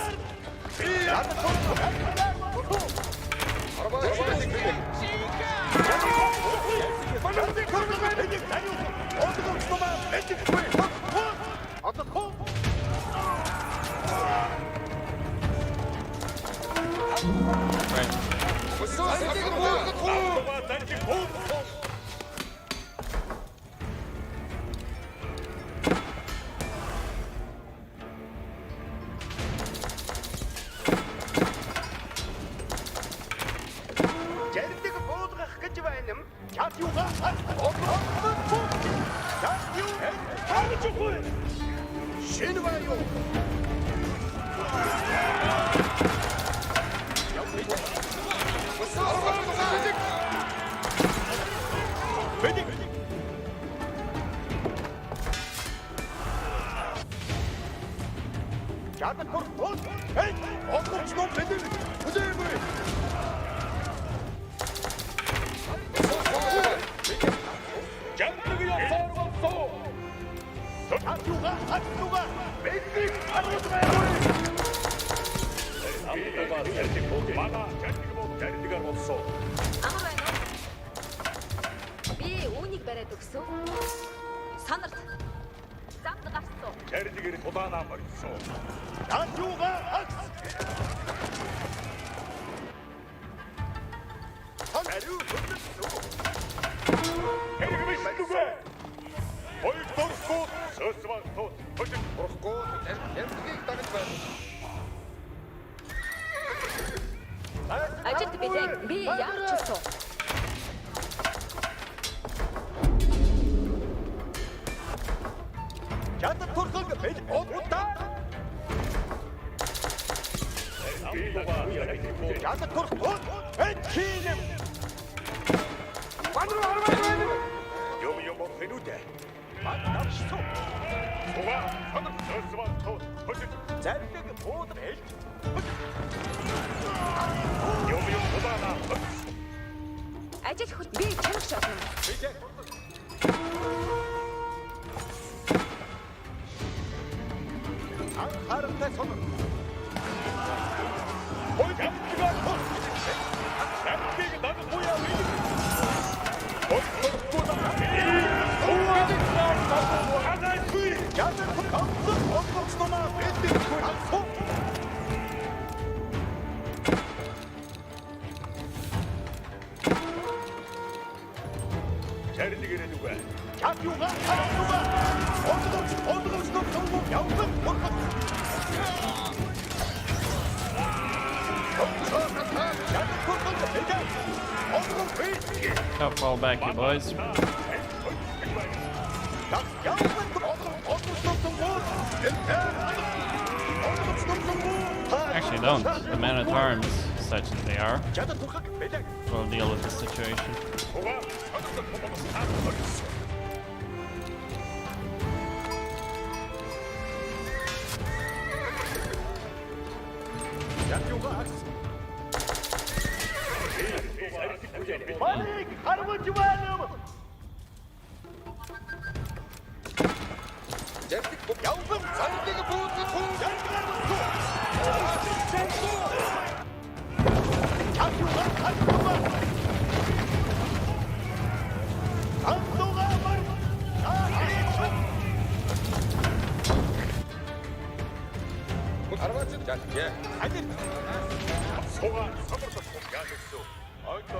байдаг гэсэн. Санарт. Замд гарсан.
Тэрдгээр удаанаа морьсон. Янжууга акс. Хариу хөдлөсөн. Хэрэг мэдгүй. Хоёр дөрвөө сөсвэн тот. Хөдөл болохгүй. Тэрдгийг дагаж байна.
Ажилт билээ. Би ямар ч юм.
Ядад турхаг бэл удаа. Ядад турхаг бэлхийнэ. Ванруу. Юм фэнүдэ. Батнавшсуу. Уга санам сөсвэн тот. Зэрэг бууд бэлж. Юм удаана.
Ажил хөт би чанах шатна.
Анхааралтай сонор. Ой, гэмтгээ тоо. Гэмтгийг надад буяа бий. Ой, тоо. Хазай хүй. Ядад хамсан онгоцноо бэлдэж хөө. Тэрдгээр нүгэ. Чатюга харагдуга. Ондогч том явсан.
Don't fall back, you boys. Actually, don't. The men-at-arms, such as they are, will deal with the situation.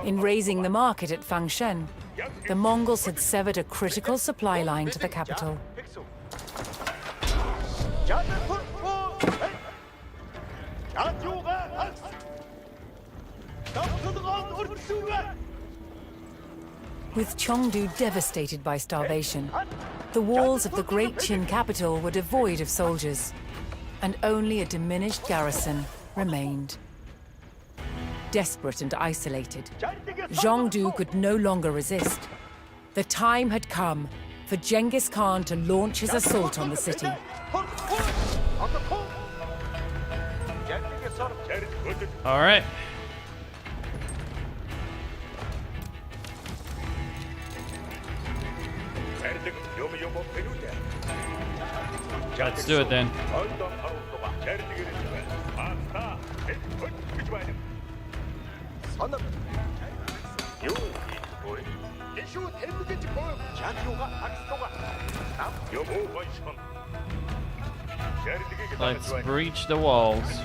In raising the market at Fangshen, the Mongols had severed a critical supply line to the capital. With Zhongdu devastated by starvation, the walls of the great Qin capital were devoid of soldiers, and only a diminished garrison remained. Desperate and isolated, Zhongdu could no longer resist. The time had come for Genghis Khan to launch his assault on the city.
All right. Let's do it then. Let's breach the walls.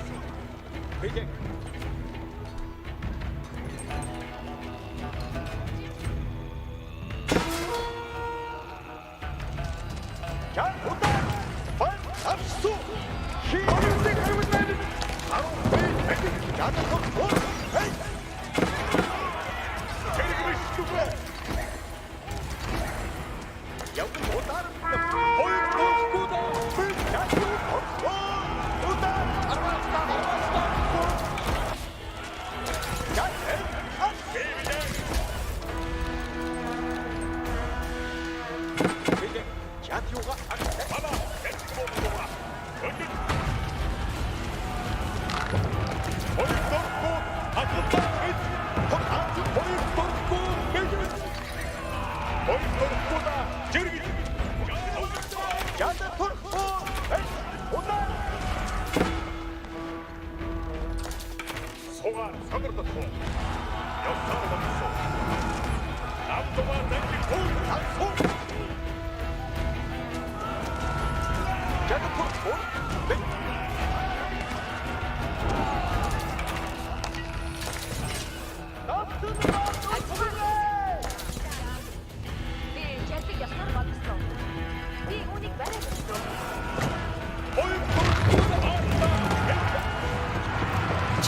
역사를 넘겼소. 남동아 땡기 고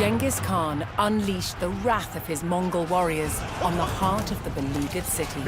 Genghis Khan unleashed the wrath of his Mongol warriors on the heart of the beleaguered city.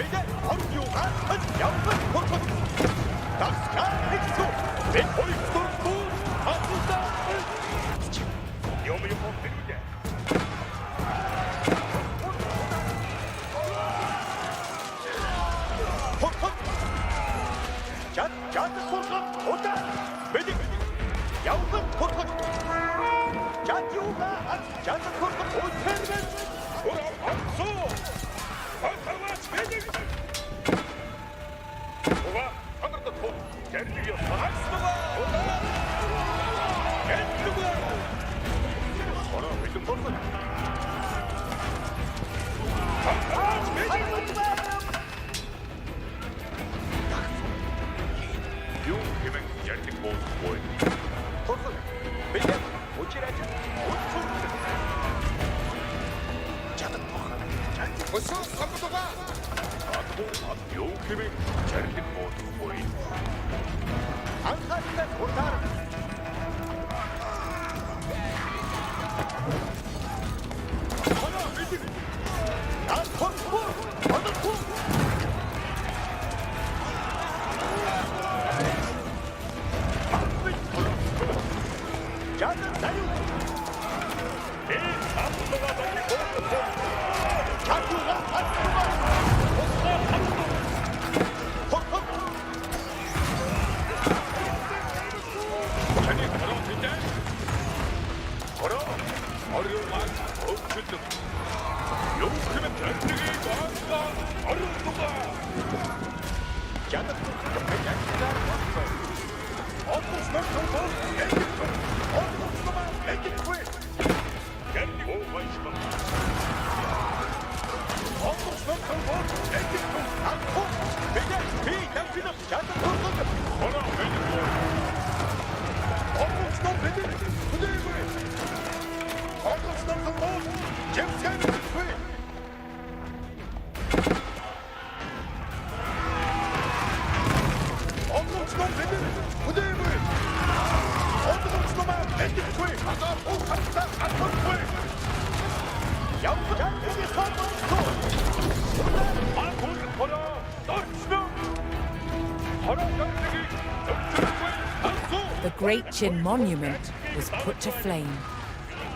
The Great Qin Monument was put to flame.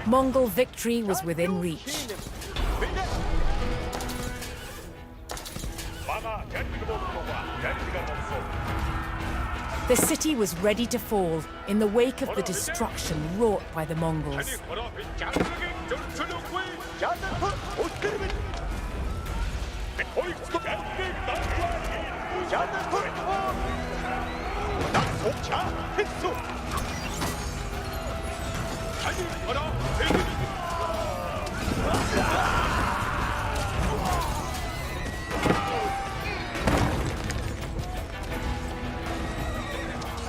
Mongol victory was within reach. The city was ready to fall in the wake of the destruction wrought by the Mongols.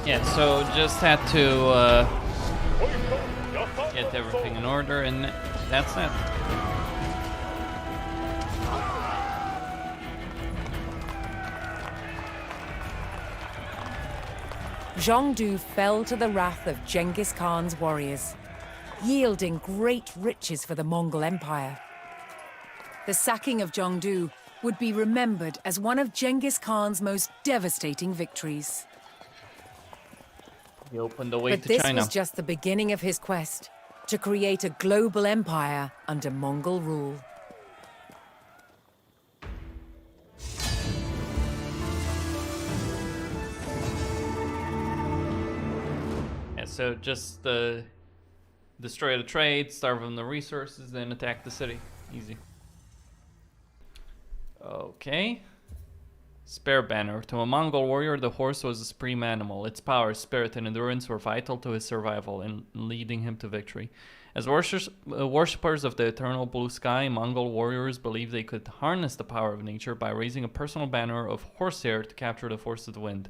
Yeah, so just had to get everything in order, and that's that.
Zhongdu fell to the wrath of Genghis Khan's warriors, yielding great riches for the Mongol Empire. The sacking of Zhongdu would be remembered as one of Genghis Khan's most devastating victories.
He opened the way
But
to
this
China.
was just the beginning of his quest to create a global empire under Mongol rule.
Yeah, so just destroy the trade, starve them the resources, then attack the city. Easy. Okay. Spear banner. To a Mongol warrior, the horse was a supreme animal. Its power, spirit, and endurance were vital to his survival and leading him to victory. As worshippers of the eternal blue sky, Mongol warriors believed they could harness the power of nature by raising a personal banner of horsehair to capture the force of the wind.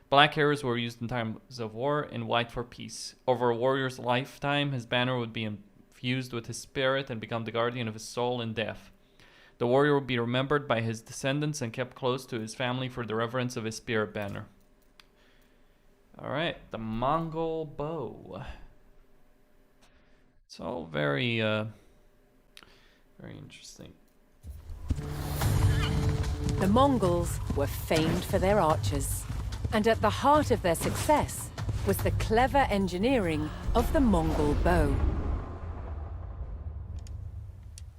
Black hairs were used in times of war, and white for peace. Over a warrior's lifetime, his banner would be infused with his spirit and become the guardian of his soul in death. The warrior would be remembered by his descendants and kept close to his family for the reverence of his spirit banner. Alright, the Mongol bow. It's all very, very interesting.
The Mongols were famed for their archers, and at the heart of their success was the clever engineering of the Mongol bow.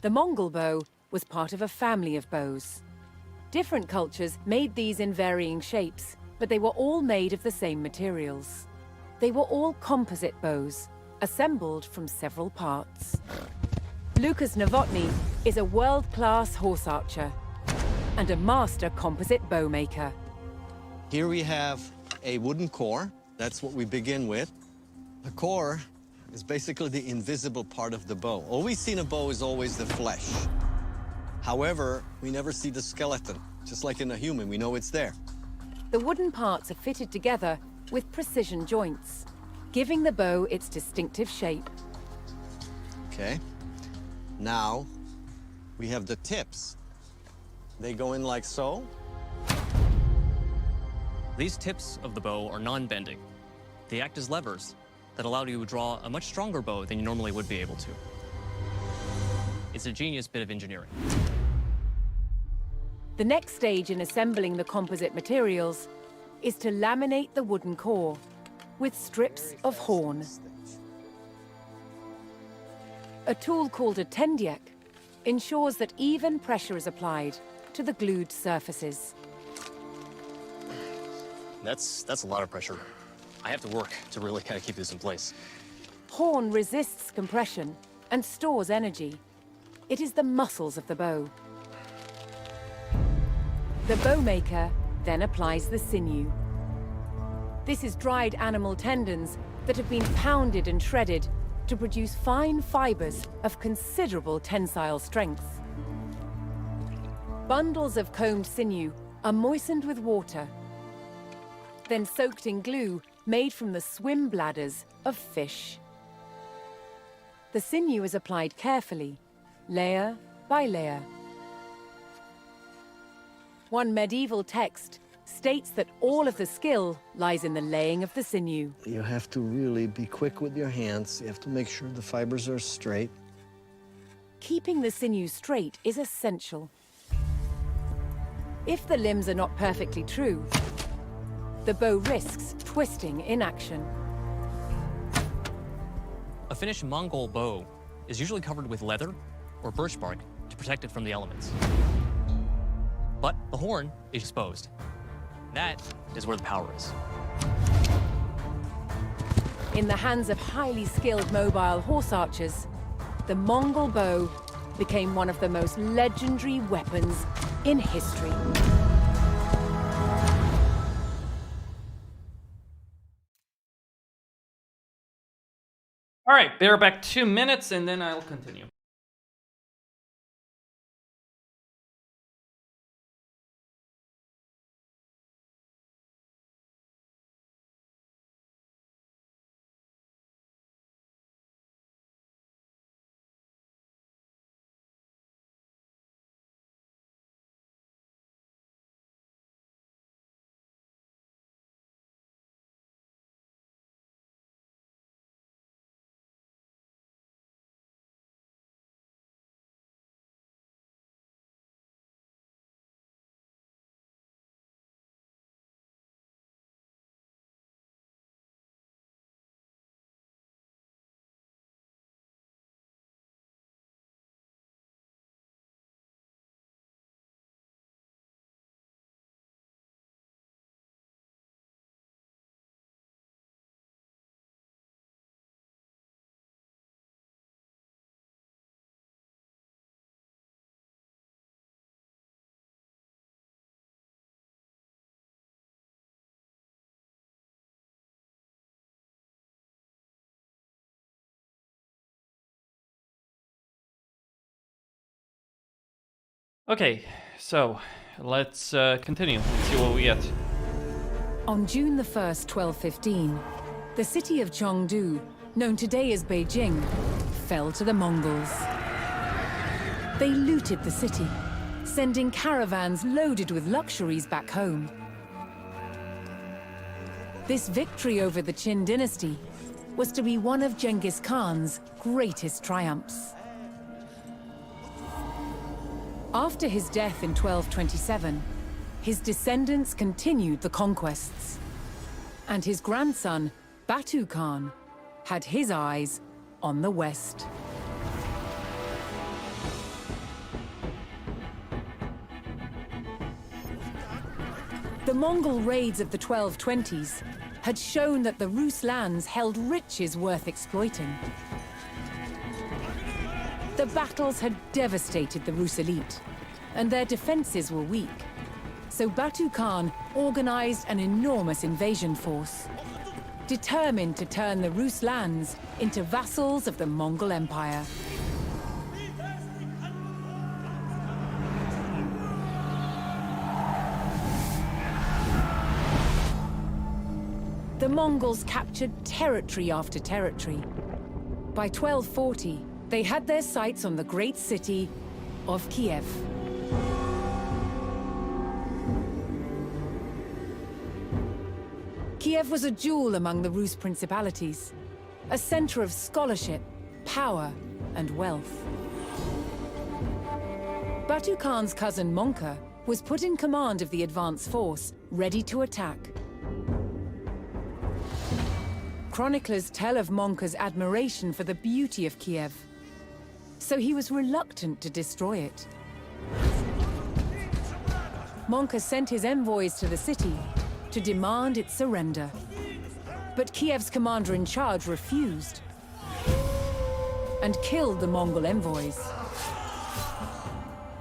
The Mongol bow was part of a family of bows. Different cultures made these in varying shapes, but they were all made of the same materials. They were all composite bows, assembled from several parts. Lucas Novotny is a world-class horse archer and a master composite bow maker.
Here we have a wooden core. That's what we begin with. The core is basically the invisible part of the bow. All we see in a bow is always the flesh. However, we never see the skeleton. Just like in a human, we know it's there.
The wooden parts are fitted together with precision joints, giving the bow its distinctive shape.
Okay. Now, we have the tips. They go in like so.
These tips of the bow are non-bending. They act as levers that allow you to draw a much stronger bow than you normally would be able to. It's a genius bit of engineering.
The next stage in assembling the composite materials is to laminate the wooden core with strips of horn. A tool called a tendiek ensures that even pressure is applied to the glued surfaces.
That's a lot of pressure. I have to work to really kind of keep this in place.
Horn resists compression and stores energy. It is the muscles of the bow. The bowmaker then applies the sinew. This is dried animal tendons that have been pounded and shredded to produce fine fibers of considerable tensile strength. Bundles of combed sinew are moistened with water, then soaked in glue made from the swim bladders of fish. The sinew is applied carefully, layer by layer. One medieval text states that all of the skill lies in the laying of the sinew.
You have to really be quick with your hands. You have to make sure the fibers are straight.
Keeping the sinew straight is essential. If the limbs are not perfectly true, the bow risks twisting in action.
A finished Mongol bow is usually covered with leather or birch bark to protect it from the elements. But the horn is exposed. That is where the power is.
In the hands of highly skilled mobile horse archers, the Mongol bow became one of the most legendary weapons in history.
All right, bear back 2 minutes and then I'll continue. Okay, so let's continue and see what we get.
On June the 1st, 1215, the city of Zhongdu, known today as Beijing, fell to the Mongols. They looted the city, sending caravans loaded with luxuries back home. This victory over the Qin dynasty was to be one of Genghis Khan's greatest triumphs. After his death in 1227, his descendants continued the conquests, and his grandson, Batu Khan, had his eyes on the west. The Mongol raids of the 1220s had shown that the Rus lands held riches worth exploiting. The battles had devastated the Rus elite, and their defenses were weak. So Batu Khan organized an enormous invasion force, determined to turn the Rus lands into vassals of the Mongol Empire. The Mongols captured territory after territory. By 1240, they had their sights on the great city of Kiev. Kiev was a jewel among the Rus principalities, a center of scholarship, power, and wealth. Batu Khan's cousin Monka was put in command of the advance force, ready to attack. Chroniclers tell of Monka's admiration for the beauty of Kiev, so he was reluctant to destroy it. Monka sent his envoys to the city to demand its surrender. But Kiev's commander-in-charge refused and killed the Mongol envoys.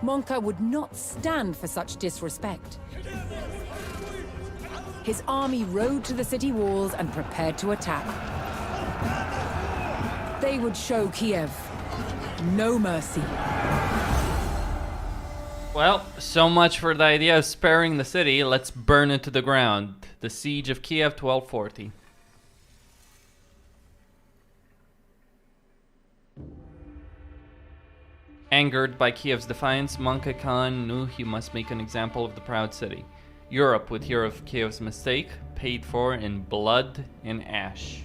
Monka would not stand for such disrespect. His army rode to the city walls and prepared to attack. They would show Kiev no mercy.
Well, so much for the idea of sparing the city. Let's burn it to the ground. The Siege of Kiev, 1240. Angered by Kiev's defiance, Monka Khan knew he must make an example of the proud city. Europe would hear of Kiev's mistake, paid for in blood and ash.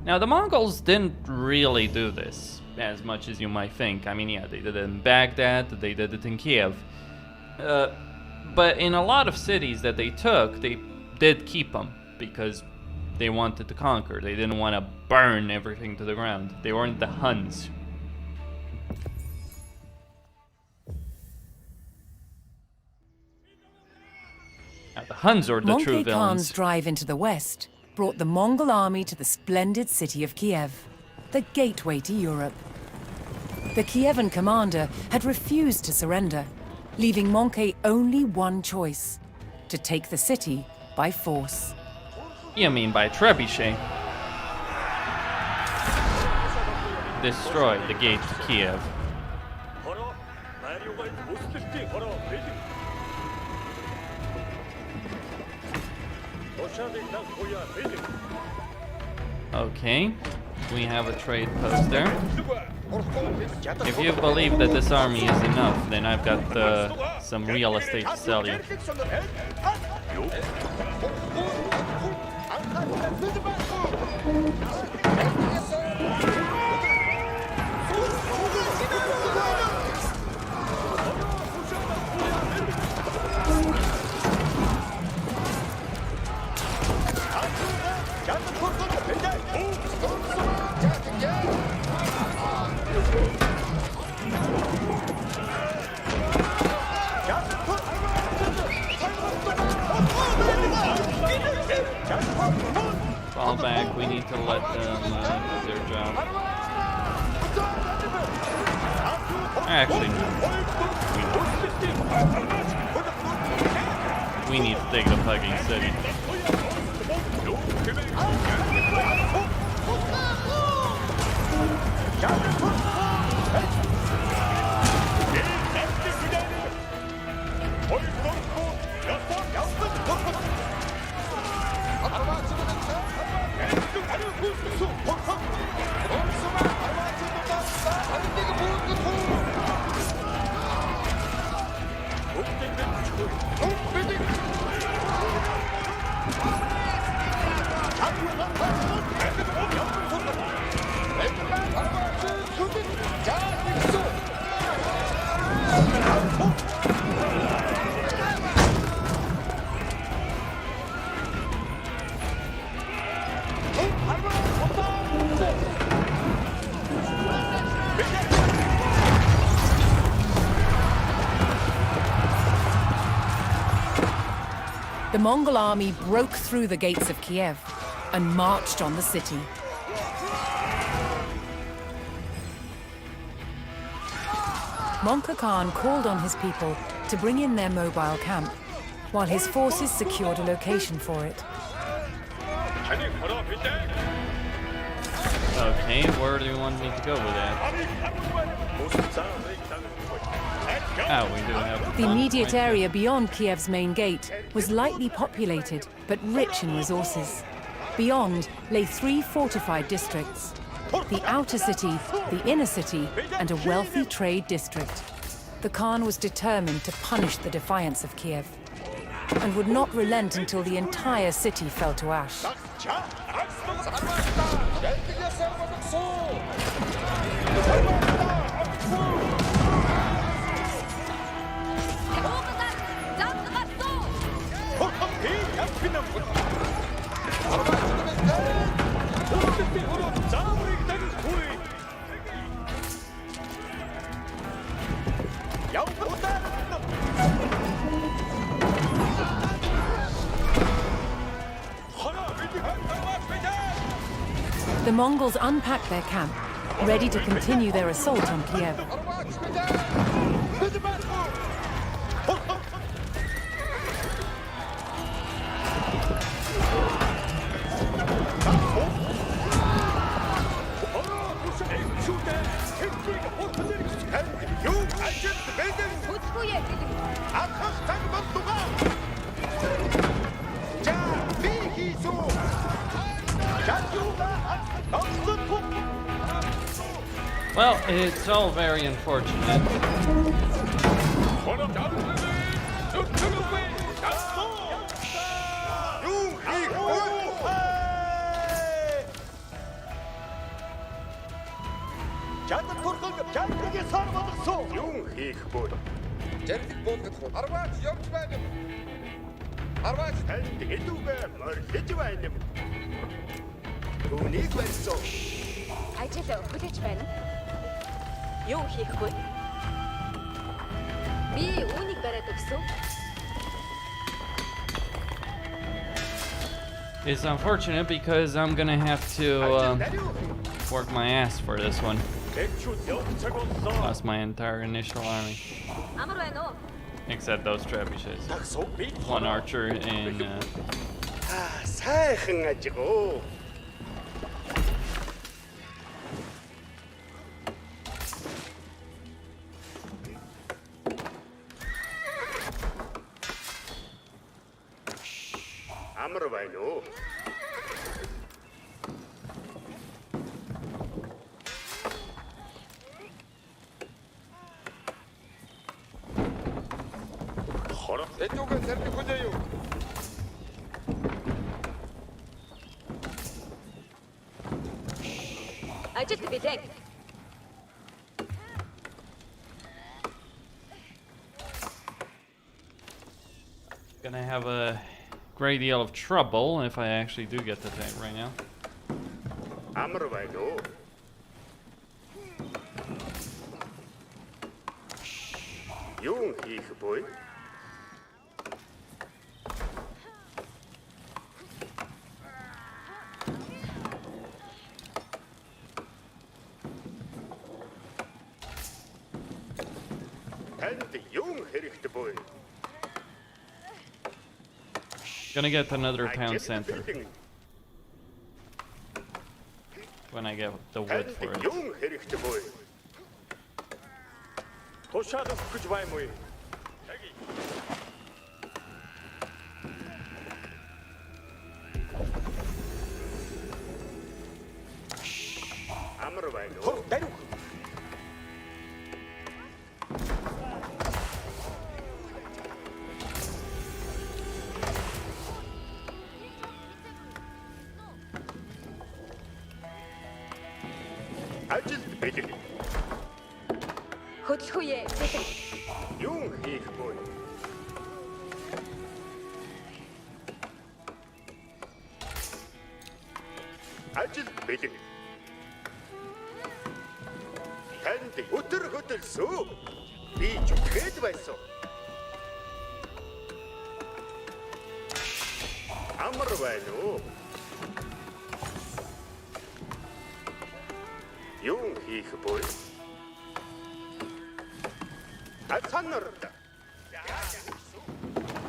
Now, the Mongols didn't really do this as much as you might think. I mean, yeah, they did it in Baghdad, they did it in Kiev. But in a lot of cities that they took, they did keep them because they wanted to conquer. They didn't want to burn everything to the ground. They weren't the Huns. Now, the Huns are the true
Monka
villains.
Khan's drive into the west brought the Mongol army to the splendid city of Kiev, the gateway to Europe. The Kievan commander had refused to surrender, leaving Monka only one choice: to take the city by force.
You mean by trebuchet? Destroy the gate to Kiev. Okay, we have a trade post there. If you believe that this army is enough, then I've got some real estate to sell you. Fall back, we need to let them do their job. Actually, we need to take the fucking city.
The Mongol army broke through the gates of Kiev and marched on the city. Mongol Khan called on his people to bring in their mobile camp, while his forces secured a location for it.
Okay, where do you want me to go with that? Oh, we do have...
The immediate area beyond Kiev's main gate was lightly populated, but rich in resources. Beyond lay 3 fortified districts: the outer city, the inner city, and a wealthy trade district. The Khan was determined to punish the defiance of Kiev, and would not relent until the entire city fell to ash. The Mongols unpacked their camp, ready to continue their assault on Kiev.
Well, it's all very unfortunate.
Ажил хүлээж байна. Юу хийхгүй? Би үүнийг бариад өгсөн.
It's unfortunate because I'm gonna have to work my ass for this one. Lost my entire initial army.
Амар байна уу?
Except those trebuchets. One archer and...
сайхан ажигөө. Амар байна уу? Хороо тэжүүгээ зэрэг хүлээ юу?
Ажилд билээ.
Gonna have a great deal of trouble if I actually do get the tank right now.
Амар байна уу? Юу хийх вэ? Танд юу хэрэгтэй вэ?
Gonna get another town center when I get the wood for it.
Юу хэрэгтэй вэ? Тушаад өгөх гэж байна уу? Амар байна уу? Даруй. Ажилд бэлэг.
Хөдөлгөөе.
Юу хийх вэ? Ажилд бэлэг. Танд өдөр хөдөлсөө. Би ч үхээд байсан. Амар байна уу? Юу хийх вэ? Ацанарда.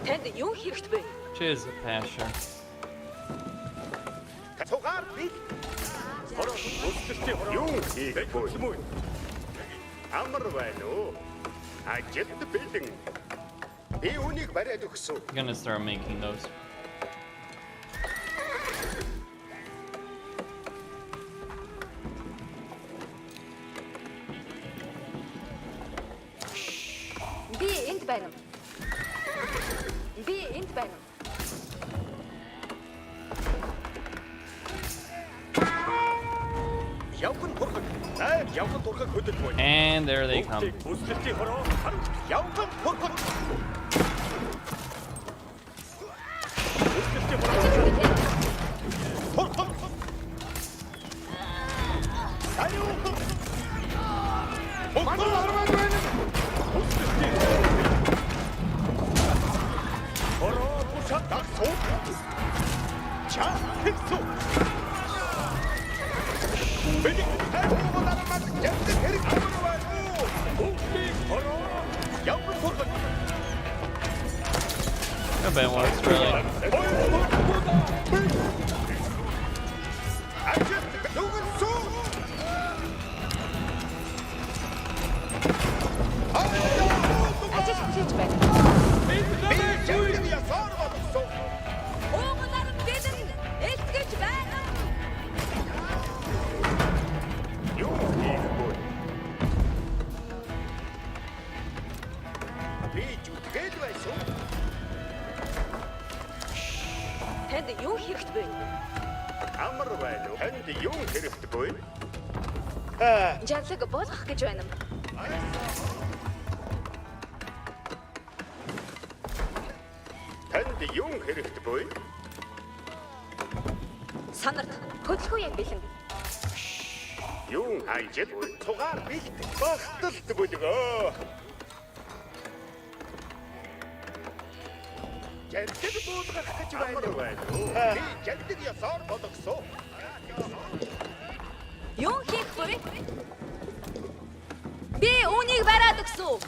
Танд юу хэрэгтэй вэ?
She is a passion.
Цугаар би. Юу хийх вэ? Амар байна уу? Ажид бэлэн. Би үнийг бариад өгсөн.
I'm gonna start making those.
Би энд байна. Би энд байна.
Явган турхаг. Явган турхаг хөдөлж байна.
And there they come.
Бүслэлтийн хороо. Явган турхаг. Бүслэлтийн хороо. Турхаг. Аюу. Монгол армад байна. Бүслэлтийн хороо бушаад тагсуу. Чаа хэвсүү. Mederic, Moнгол армад jätte хэрэг амар байна уу? Бүслэлтийн хороо. Явган турхаг.
I bet once, really.
Ажиж хүлээж байна. Монгол ард бидэнд элтгэж байна. Танд юу хэрэгтэй вэ?
Амар байна уу? Танд юу хэрэгтэй вэ?
Жаглаг болгох гэж байна.
Танд юу хэрэгтэй вэ?
Санарт хөдөлгөө юм бэлэн.
Юу хайжид цугаар бэлт багталт бүлгөө. Жантиг буулгах гэж байна уу? Би жантиг ясаар бодогсоо.
Юу хийх вэ? Би үүнийг бариад өгсөн.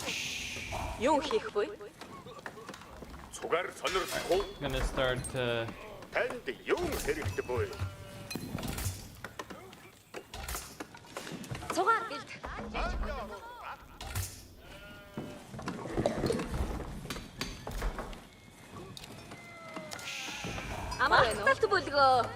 Юу хийх вэ?
Цугаар сонирхох.
I'm gonna start
Танд юу хэрэгтэй вэ?
Цугаар бэлд. Амар байна уу? Талт бүлгөө.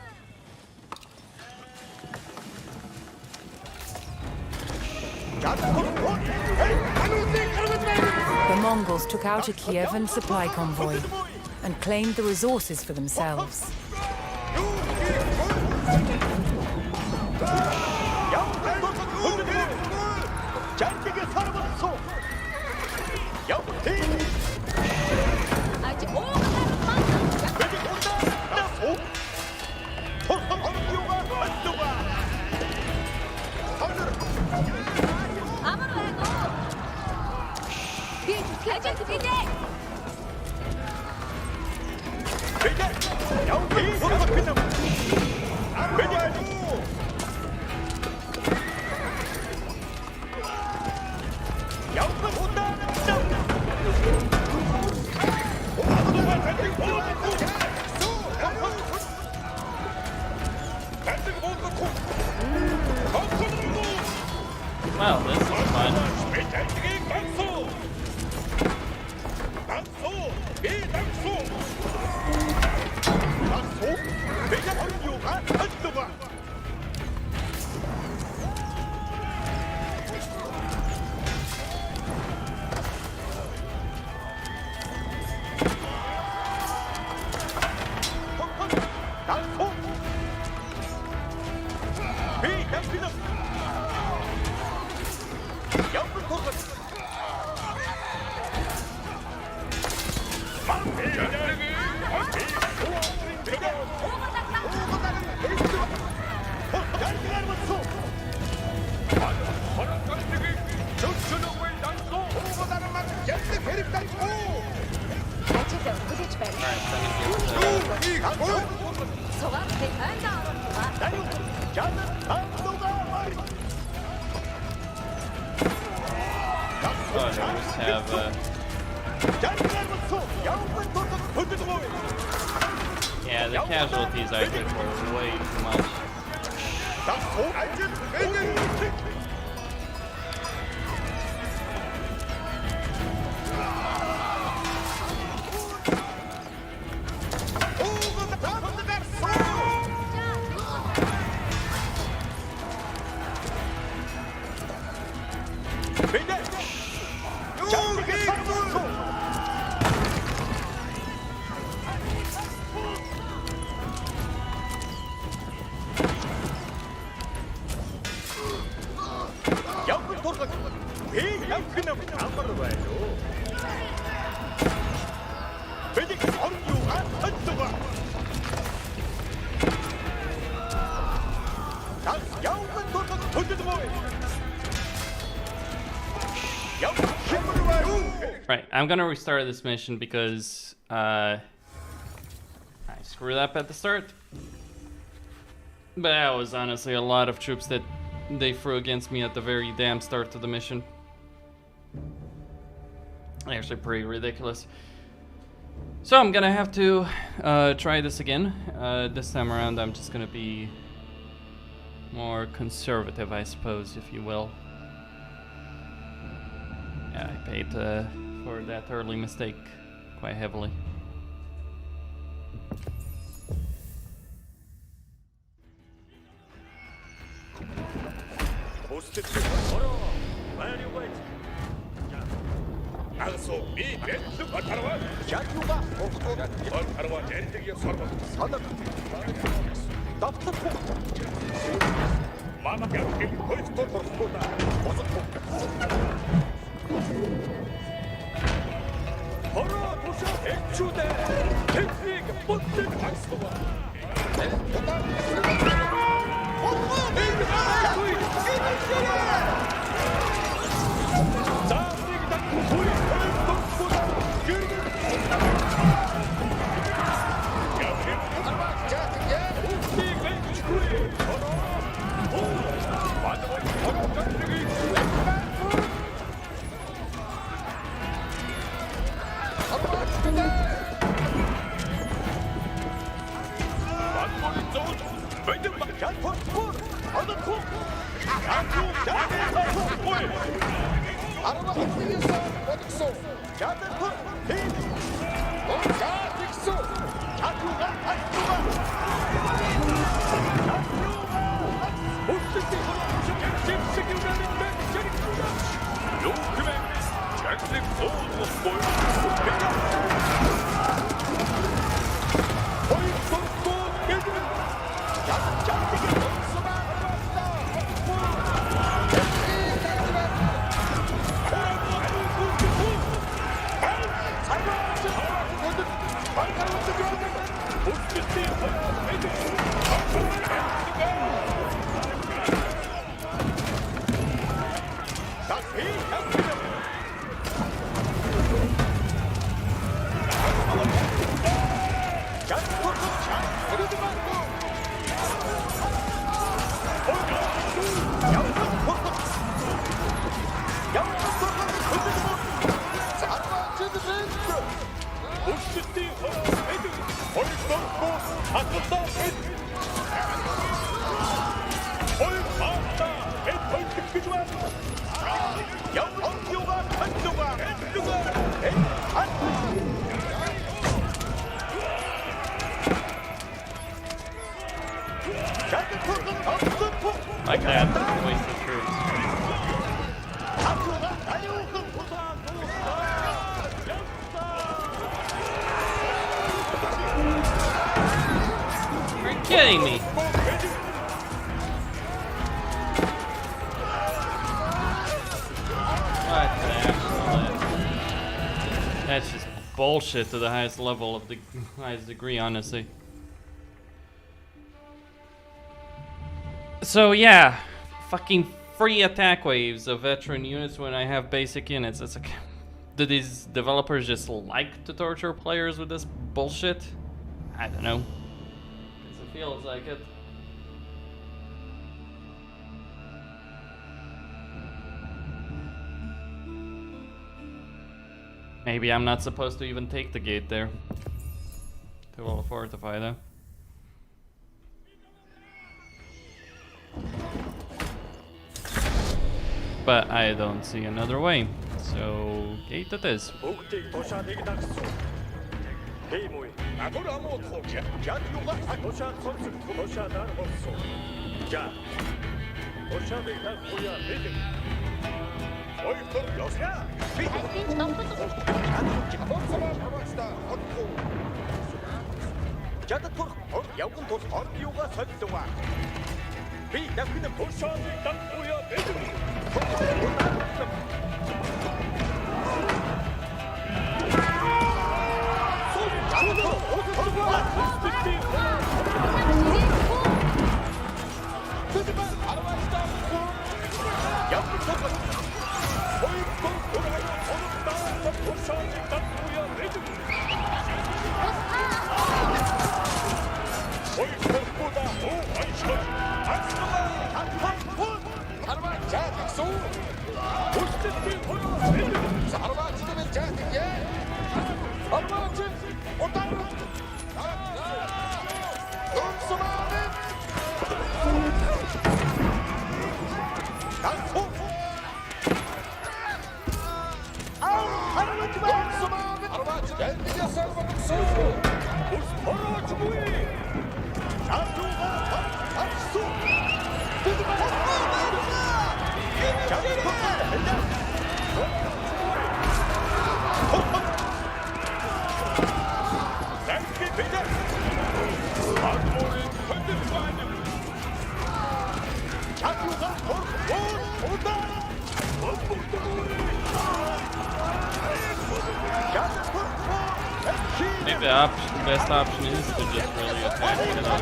The Mongols took out a Kievan supply convoy and claimed the resources for themselves.
Wow, this is fun.
소각대 간다.
Oh, they just have yeah, the casualties I took were way too much. Right, I'm gonna restart this mission because I screwed up at the start. But that was honestly a lot of troops that they threw against me at the very damn start of the mission. Actually pretty ridiculous. So I'm gonna have to try this again. This time around I'm just gonna be more conservative, I suppose, if you will. Yeah, I paid for that early mistake quite heavily. Like that, waste of troops. Are you kidding me? What the actual? That's just bullshit to the highest level of the highest degree, honestly. So yeah, fucking free attack waves of veteran units when I have basic units. It's like, do these developers just like to torture players with this bullshit? I don't know. Because it feels like it. Maybe I'm not supposed to even take the gate there. Too well fortify though. But I don't see another way. So gate it is. Maybe the best option is to just really attack it up.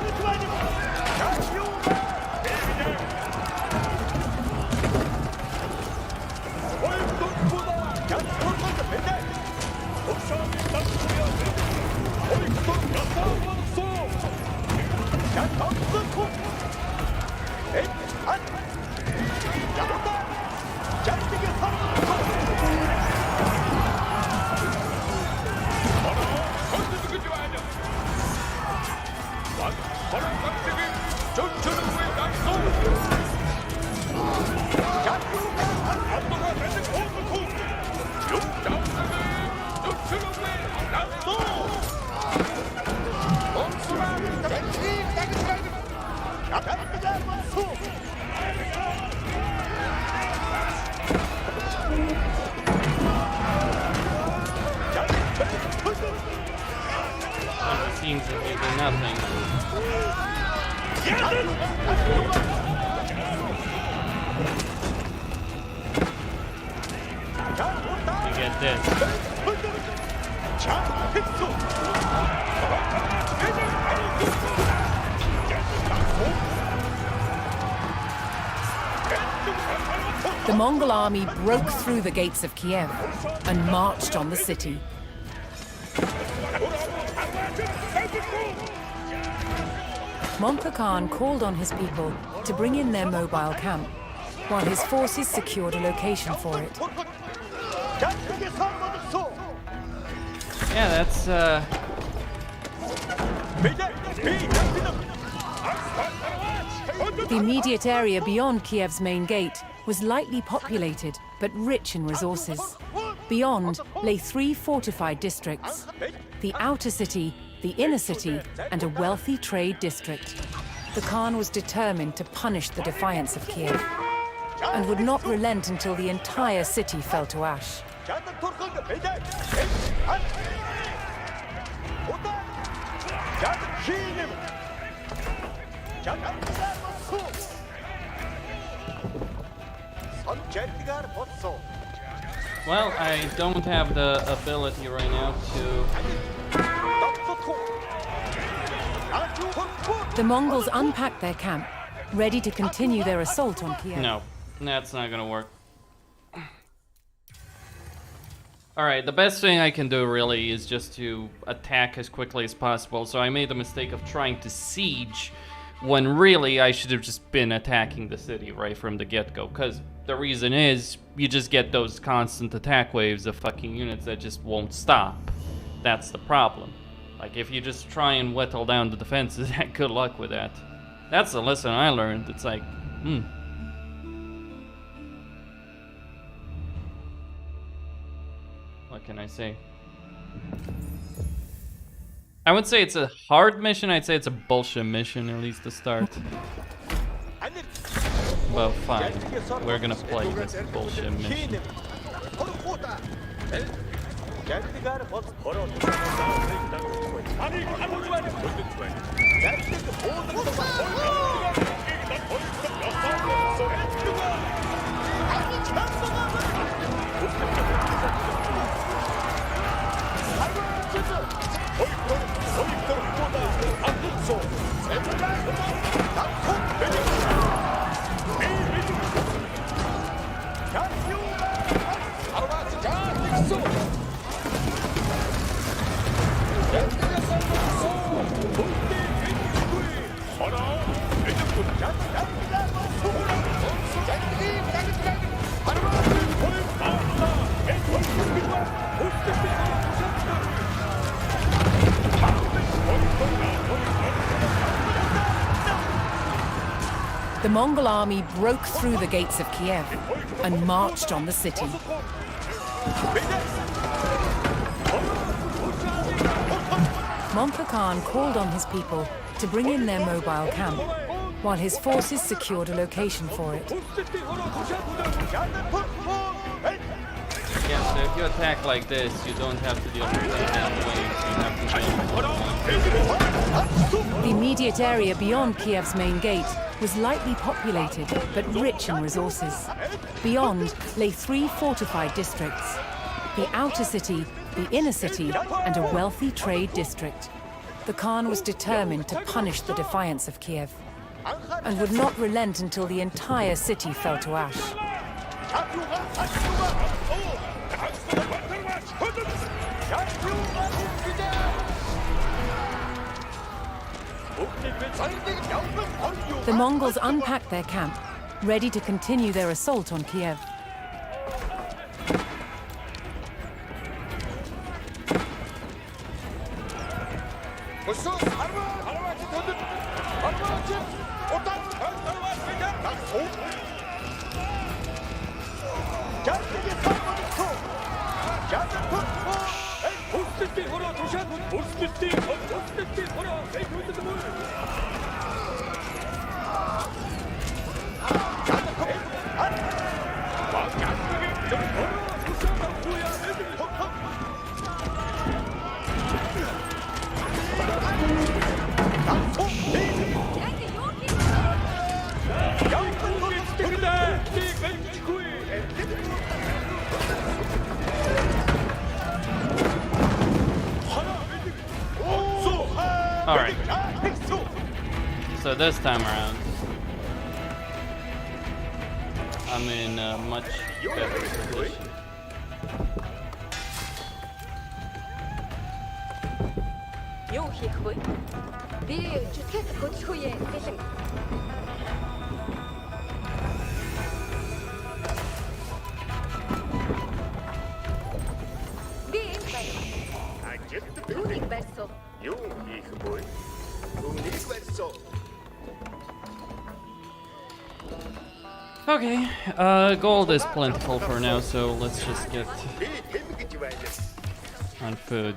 Seems to be nothing. You get this.
The Mongol army broke through the gates of Kiev and marched on the city. Mongol Khan called on his people to bring in their mobile camp, while his forces secured a location for it.
Yeah, that's
The immediate area beyond Kiev's main gate was lightly populated, but rich in resources. Beyond lay 3 fortified districts: the outer city, the inner city, and a wealthy trade district. The Khan was determined to punish the defiance of Kiev, and would not relent until the entire city fell to ash.
well, I don't have the ability right now to.
The Mongols unpacked their camp, ready to continue their assault on Kiev.
No, that's not gonna work. Alright, the best thing I can do really is just to attack as quickly as possible. So I made the mistake of trying to siege when really I should have just been attacking the city right from the get-go. Because the reason is, you just get those constant attack waves of fucking units that just won't stop. That's the problem. Like, if you just try and whittle down the defenses, good luck with that. That's the lesson I learned. It's like, what can I say? I would say it's a hard mission. I'd say it's a bullshit mission, at least to start. But fine, we're gonna play this bullshit mission.
The Mongol army broke through the gates of Kiev and marched on the city. Mongol Khan called on his people to bring in their mobile camp, while his forces secured a location for it.
Yeah, so if you attack like this, you don't have to deal with that waves, you have to deal with.
The immediate area beyond Kiev's main gate was lightly populated, but rich in resources. Beyond lay 3 fortified districts: the outer city, the inner city, and a wealthy trade district. The Khan was determined to punish the defiance of Kiev, and would not relent until the entire city fell to ash. The Mongols unpacked their camp, ready to continue their assault on Kiev.
Alright. So this time around, I'm in a much better position.
Юу хийх вэ? Би жүтгэх хөдөлгөө юм бэлэн. Би энэ байна. Түүнийг барьсан.
Юу хийх вэ? Түүнийг барьсан.
Okay, gold is plentiful for now, so let's just get on food.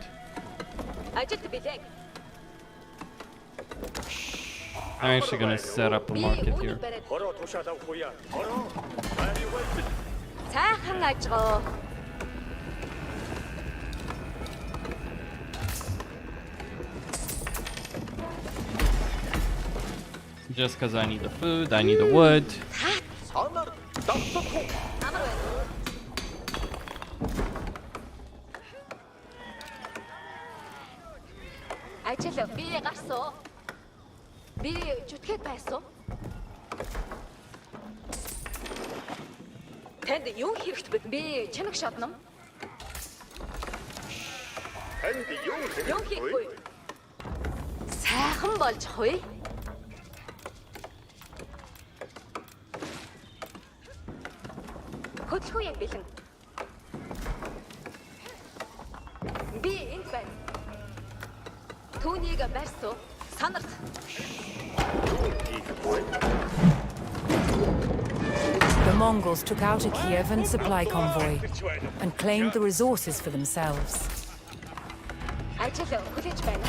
I'm actually gonna set up a market here.
Сайхан ажгаа.
Just because I need the food, I need the wood.
Ажил би гарсан. Би жүтгэхэд байсан. Танд юу хэрэгтэй бэ? Би чанаг шатнам.
Танд юм
Юу хийхгүй?
хэрэггүй.
Сайхан болж хуй. Хөдөлгөө яг бэлэн. Би энд байна. Түүнийг барьсуу. Санарт.
The Mongols took out a Kievan supply convoy and claimed the resources for themselves.
Ажил хүлээж байна.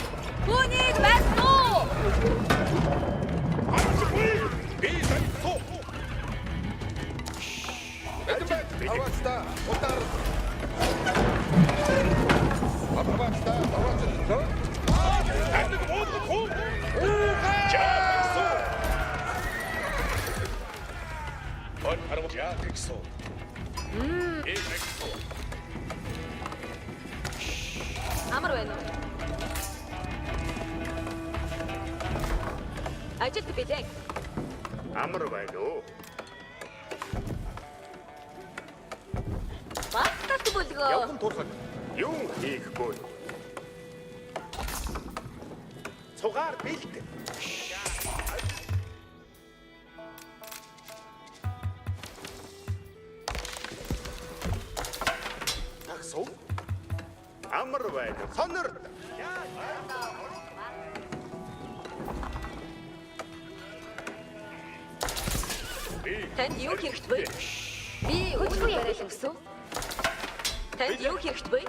Түүнийг барьсуу.
Би санаа. Аваста, утар. Аваста, аваста. Андд модгүй. Жааксо. Он хараа жааксо. Эксо.
Амар байна уу? Ажилд билээ.
Амар байна уу?
Баттай бүлгөө.
Явхан туурхаг. Юм хийхгүй. Цугаар бэлт. Таксуу. Амар байна. Сонор.
Танд юу хэрэгтэй вэ? Би хөдөлгөө яриад өгсөн. Танд юу хэрэгтэй вэ?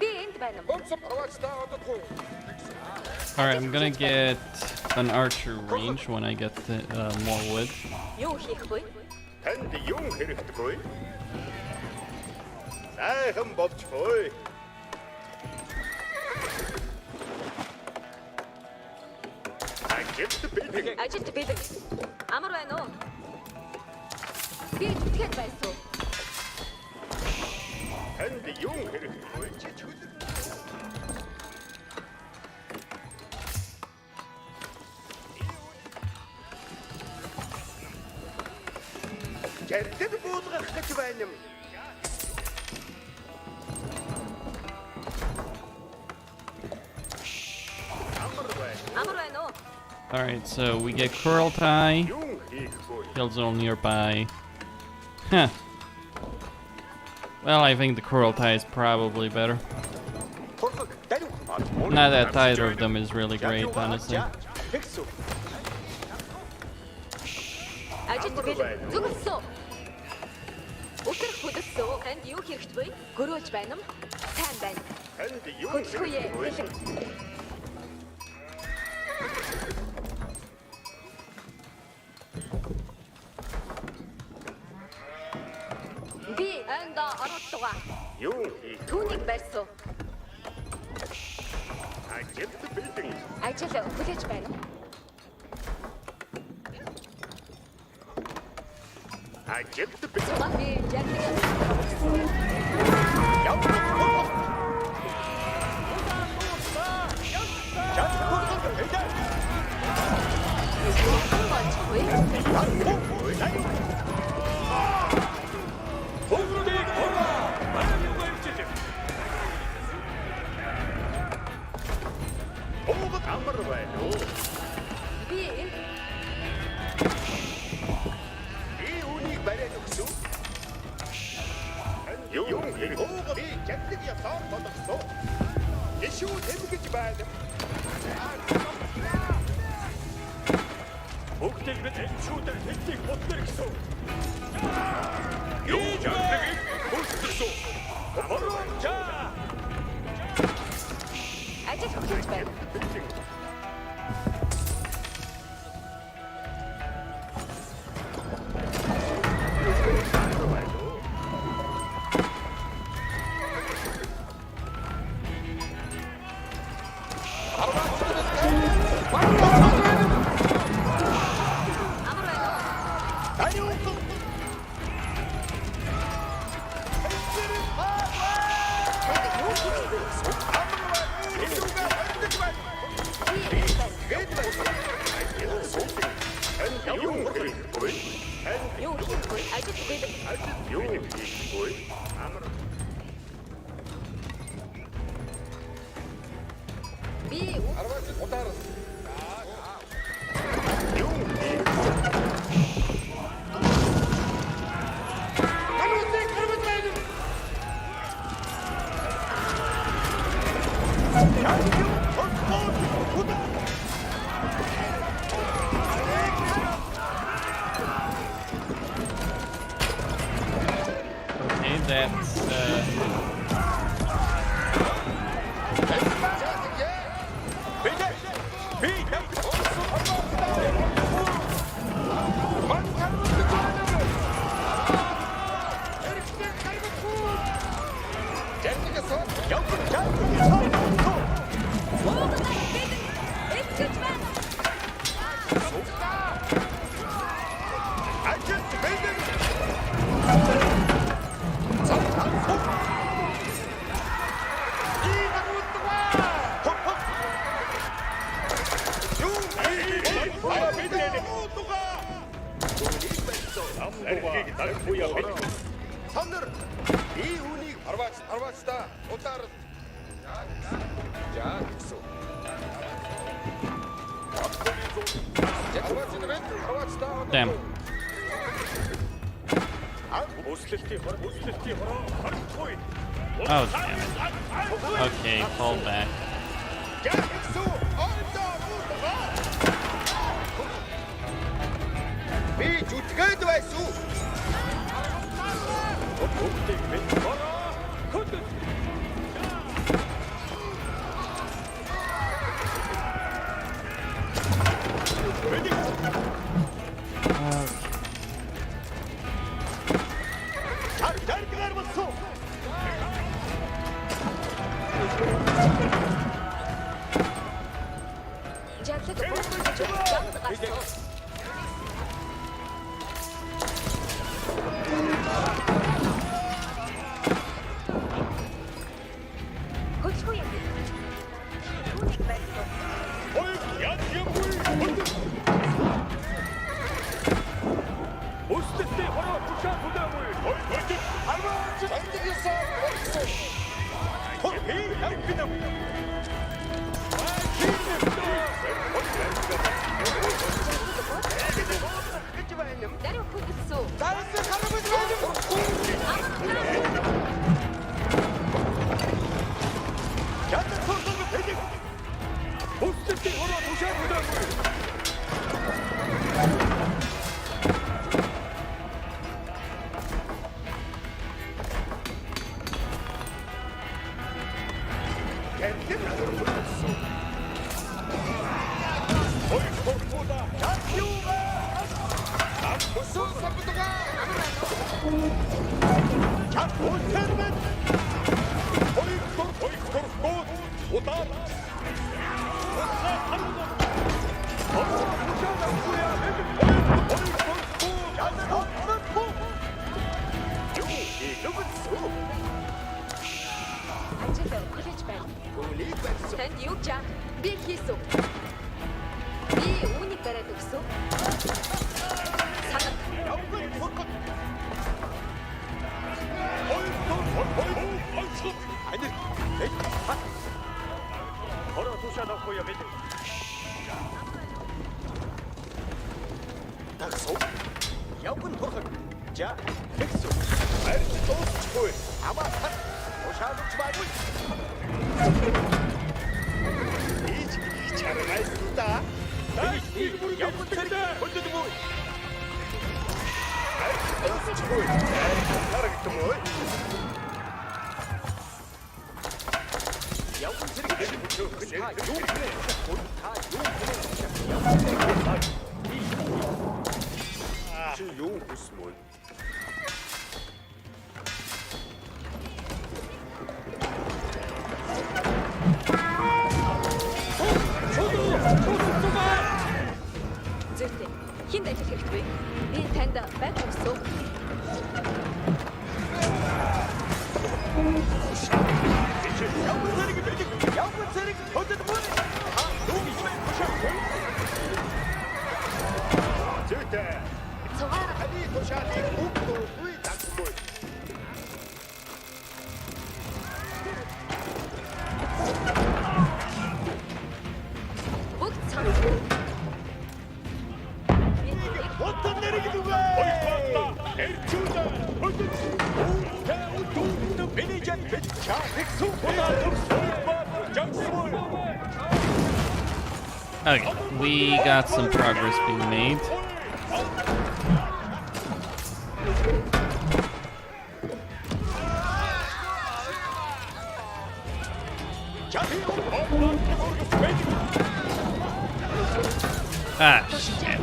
Би энд байна.
Alright, I'm gonna get an archer range when I get the, more wood.
Юу хийх вэ?
Танд юм хэрэгтэйгүй. Сайхан болж хөөе.
Ажилд бэлэн. Амар байна уу? Би зүтгэж байсан.
Танд юм хэрэгтэйгүй. Жиртэд буулгах гэж байна юм.
Амар байна уу?
Alright, so we get Kurultai.
Юм хийхгүй.
Hill zone nearby. Huh. Well, I think the Kurultai is probably better. Not that either of them is really great, honestly.
Ажилд бэлэн. Зүгсөө. Өтөр хөдөлсөө. Танд юу хэрэгтэй вэ? Гөрөөж байна юм. Сайн байна.
Танд юм
Хөдөлгөө
хэрэгтэйгүй.
бэлэн. Би энд оролцоо.
Юм хийх.
Түүнийг барьсуу.
Ажилд бэлэн.
Ажил хүлээж байна.
Ажилд бэлэн.
Цугаа би жагныг.
Амар байна уу?
Би
үүнийг бариад өгсөн. Юм хэрэггүй. Би жагныг ясаар болгосон. Ишүү тэмгэж байна. Бүгдийг бид шүүдэр хэлтийг бодлоо гэсэн. Юу жагныг хүссэн. Бороо.
ажил хүлээж байна. Видим.
Юу хийхгүй. Амар.
Би
Арваач удаарсан.
Okay, that's
Сандар би үнийг арваач та удаар. За гэсэн. Арваач та.
damn.
Өслөлтийн хороо харахгүй.
Oh, damn it. Okay, fall back.
Би зүтгээд байсан уу?
жадлаг буусан гэж замд гарсан. Хөдөлгөө юм. Үнийг байсан.
Өстөлтийн хороо тушаа хүлээгүй. Арваач ангилсан. Би явгинам.
Даруй хөдөлсөө.
Дараагийн харагд Яддаг сонсож байдаг. Өстөлтийн хороо тушаа хүлээгүй.
Танд юу чам? Би хийсэн. Би үүнийг бариад өгсөн. Санаа.
Хороо тушаа авахгүй юм. Таксоо. Явган турхаг. За, тэгсүү. Ард дуусчихгүй. Амаа тушаалж байггүй. Ийч чаргайсан да. Явган тэрдээ хөдөлгөө. Ард дуусчихгүй. Харагдмаа. Явган зэрэг та юу гэнэ? Та юу гэнэ? Чи юу хүсмөө?
Зөвхөн хинд ажил хэрэгтэй. Би танд байг өгсөн.
Явган зэрэг хөдөлгөө. Юу гэж байна? Зүйтэй.
Цугаар
Хани тушаалыг өгдөө.
Okay, we got some progress being made. Ah, shit.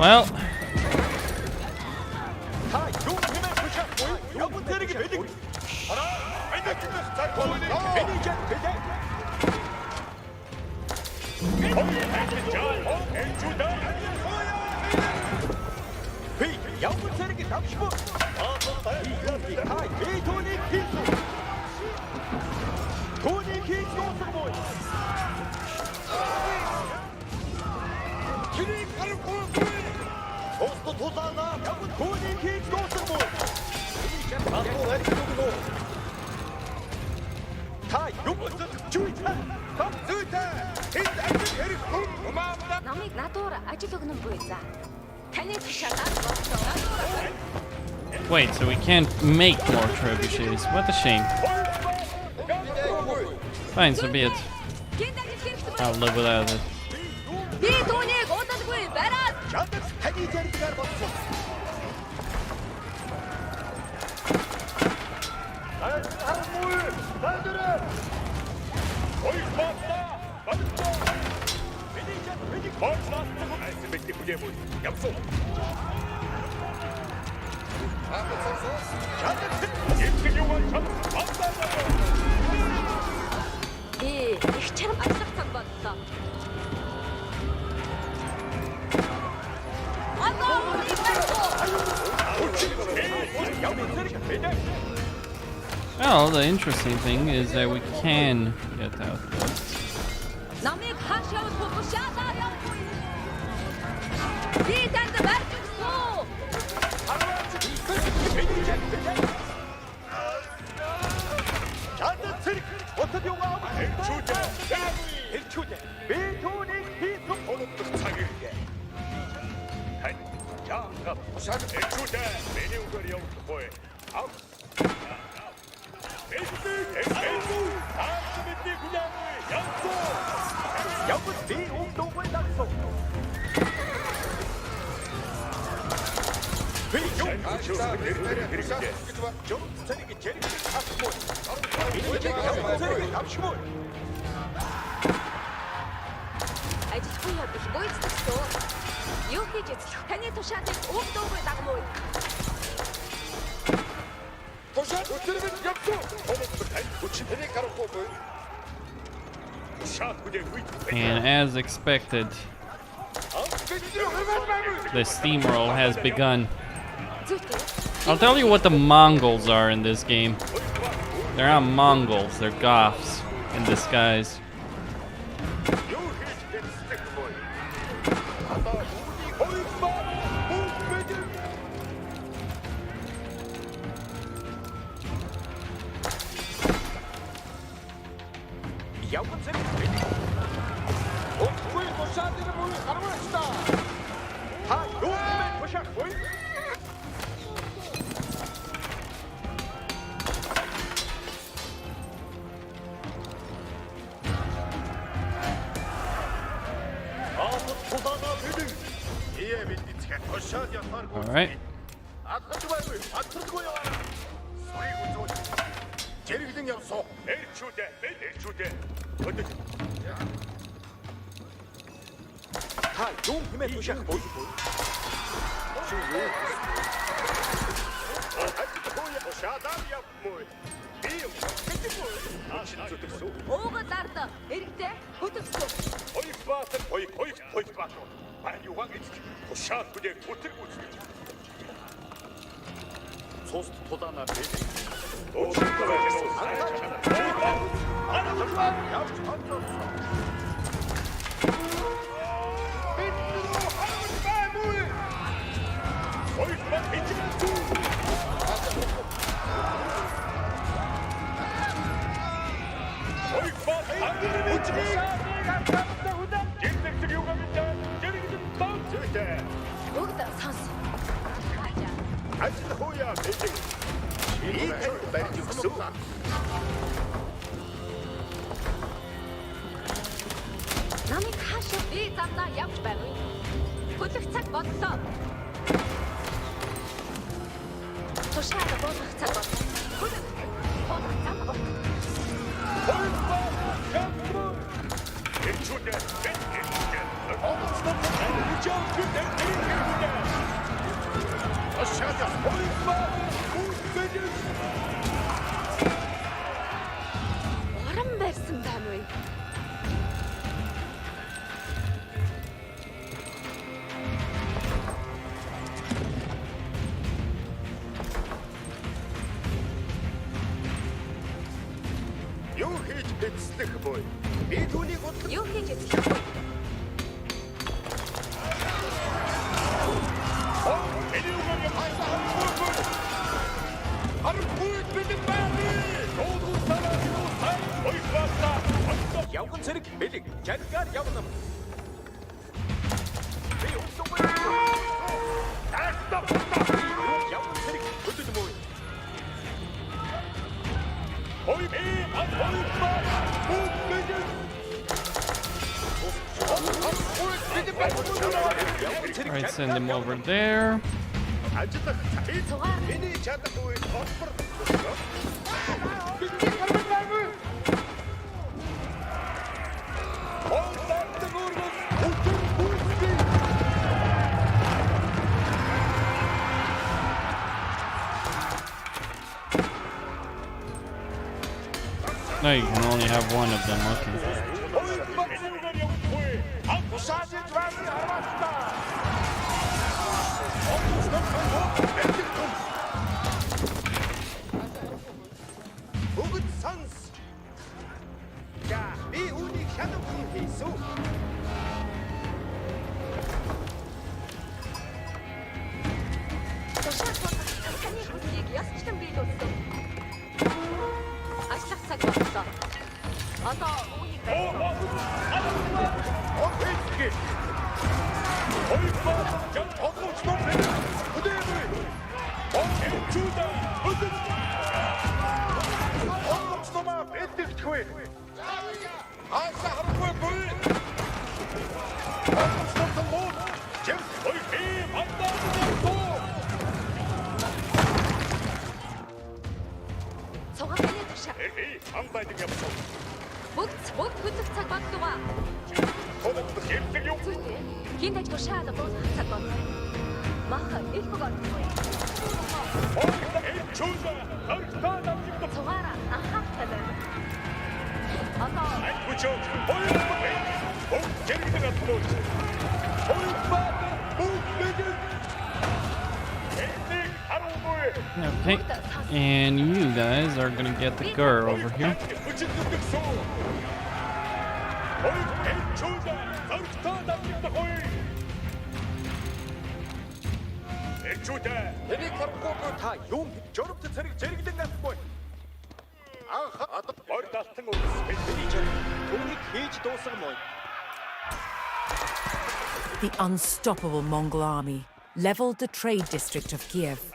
Well, wait, so we can't make more trebuchets. What a shame. Fine, so be it. I'll live without it. Well, the interesting thing is that we can get outposts. And as expected, the steamroll has begun. I'll tell you what the Mongols are in this game. They're not Mongols, they're Goths in disguise. All right.
шадар явмуу. Би өгсөн.
Уугад арда эрэгтэй хөтөвсөн.
Хоёр баатар хоёр баатар. Бай юугаан эцэг. Тушаал бүдээ бүтэр бүтэр. Цус тулаана бэ.
Бүгд сонс.
Ажил хууя бэлэг. Ийх барьж өгсөн.
Намайг хаашаа би замдаа явж байв. Хөдөлгөх цаг боллоо. Тушаал болох цаг боллоо. Хөдөлгөх. Болох цаг боллоо. Лорем байсан байна уу?
Юу хийж эцлэх бой? Би түүнийг бодлоо.
Юу хийж эцлэх вэ?
Явган цэрэг бэлэг. Жаргаар явна. Би өгсөн бай. Явган цэрэг хөдөлмөө. Ой би
Alright, send him over there.
Ажлах миний чадахгүй холбор.
No, you can only have one of them. Okay.
Бүгд сонс. За, би үүнийг хянах хүн хийсэн.
Тушаал болох таны хүслийг ясчтан биелүүлсэн. Ажлах цаг боллоо. Одоо үүнийг цугааны тушаал. Бүгд хөдөлгөх цаг боллоо. Хин тач тушаал болох цаг боллоо. Маха элбэг орсон. Цугаараа анхаартай байна. Одоо
Okay. And you guys are gonna get the girl over here.
The unstoppable Mongol army leveled the trade district of Kiev,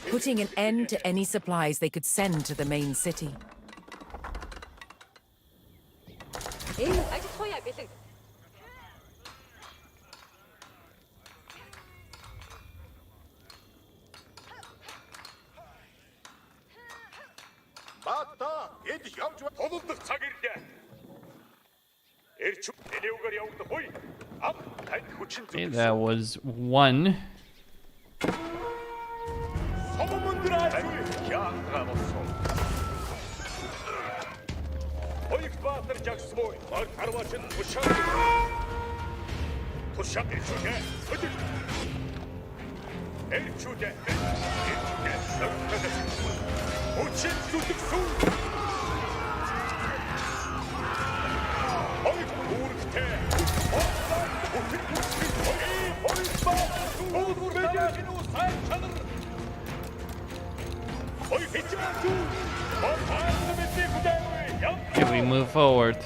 putting an end to any supplies they could send to the main city.
ажил хууя бэлэг.
Бата, эд явж тололдох цаг ирлээ. Эрч энэугаар явагдах хой. Ам танд хүчин
Okay, that was one.
Someone drive
Okay, we move forward.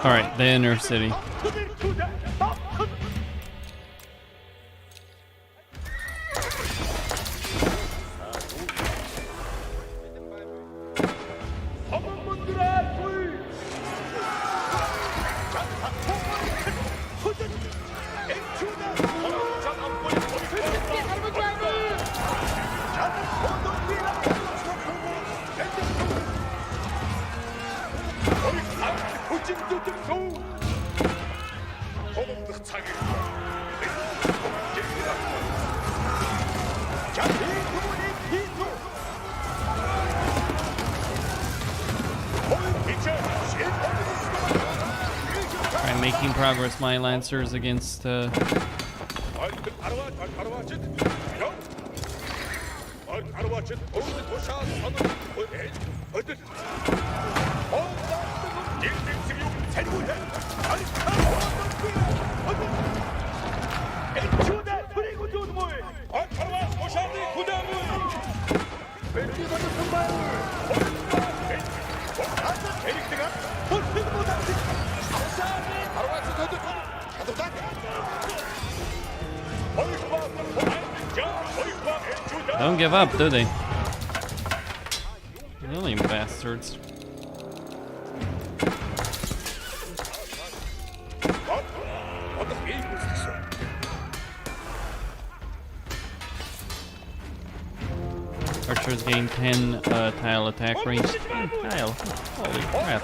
All right, the inner city. I'm making progress, my lancers, against Don't give up, do they? Really bastards. Archers gain 10 tile attack range. 10 tile. Holy crap.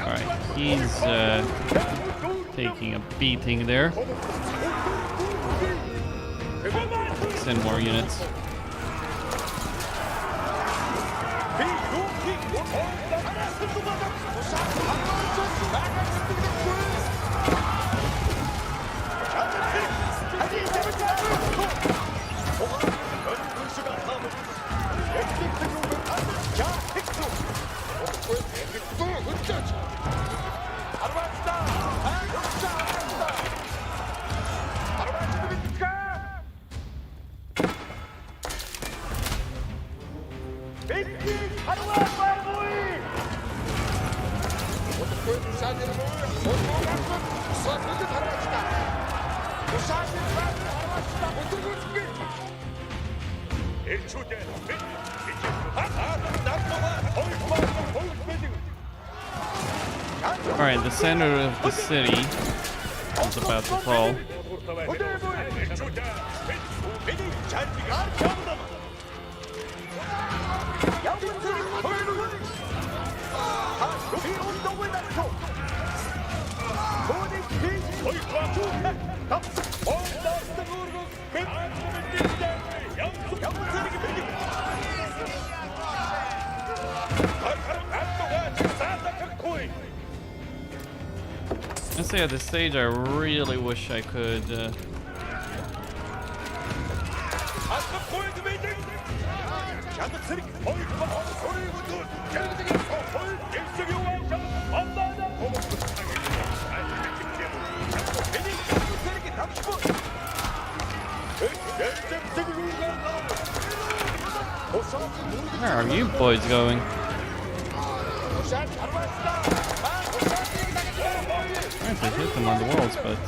Alright, he's taking a beating there. Send more units. Alright, the center of the city is about to fall. I say at this stage, I really wish I could. Where are you boys going? I have to hit them on the walls, but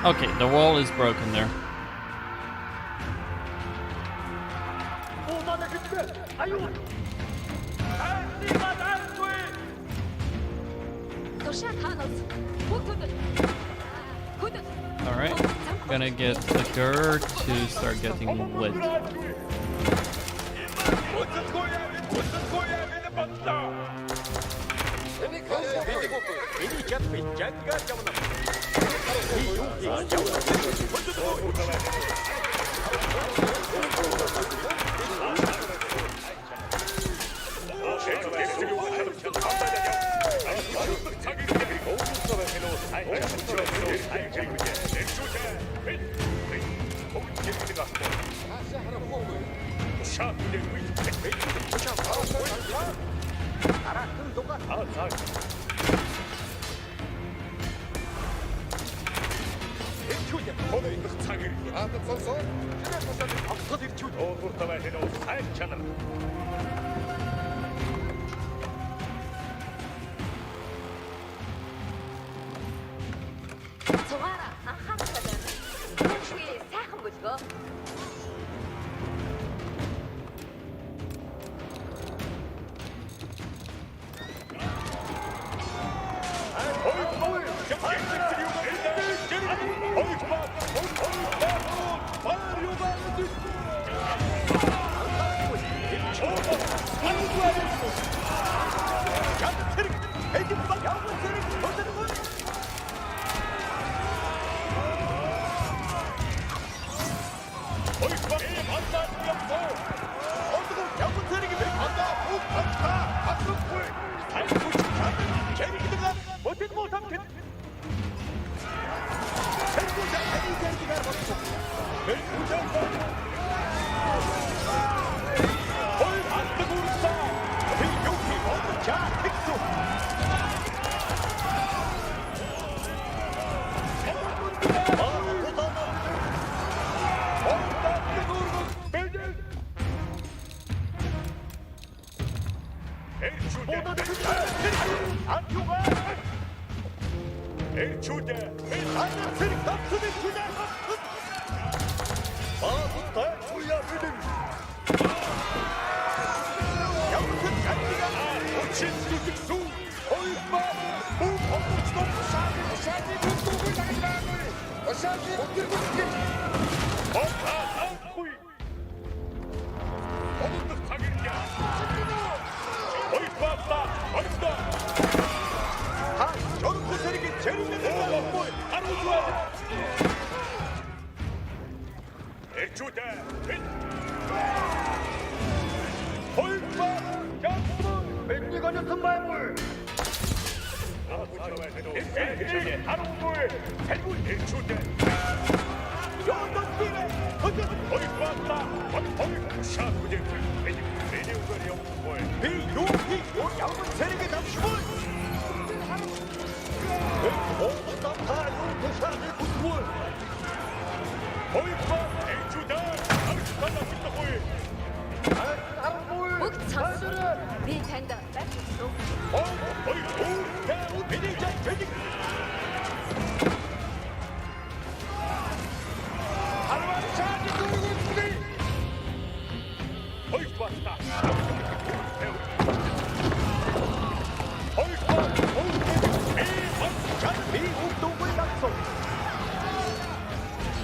okay, the wall is broken there. Alright, gonna get the Gur to start getting lit.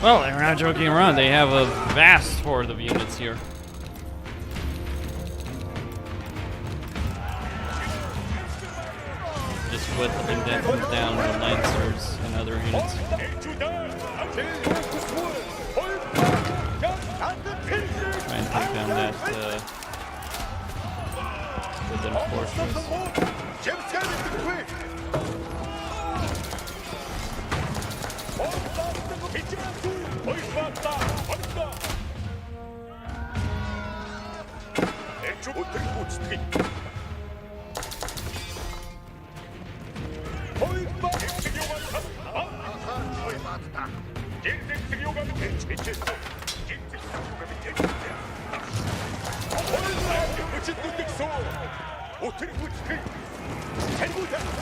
Well, we're not joking around. They have a vast horde of units here. Just whittling them down the Lancers and other units. Try and take down that wooden fortress.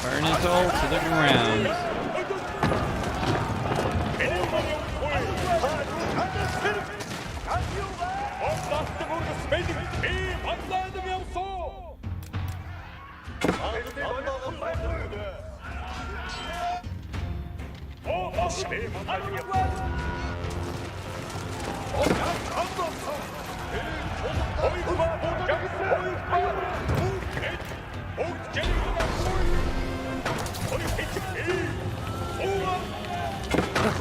Burn it all to the ground.
The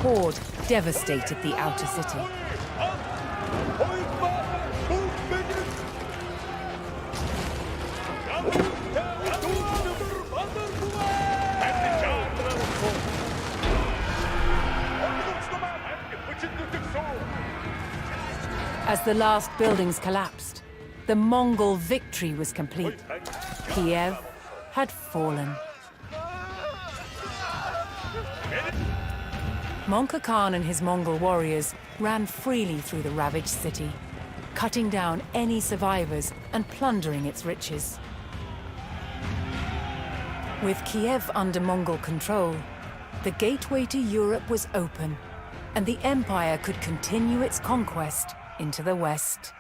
horde devastated the outer city. As the last buildings collapsed, the Mongol victory was complete. Kiev had fallen. Genghis Khan and his Mongol warriors ran freely through the ravaged city, cutting down any survivors and plundering its riches. With Kiev under Mongol control, the gateway to Europe was open, and the empire could continue its conquest into the west.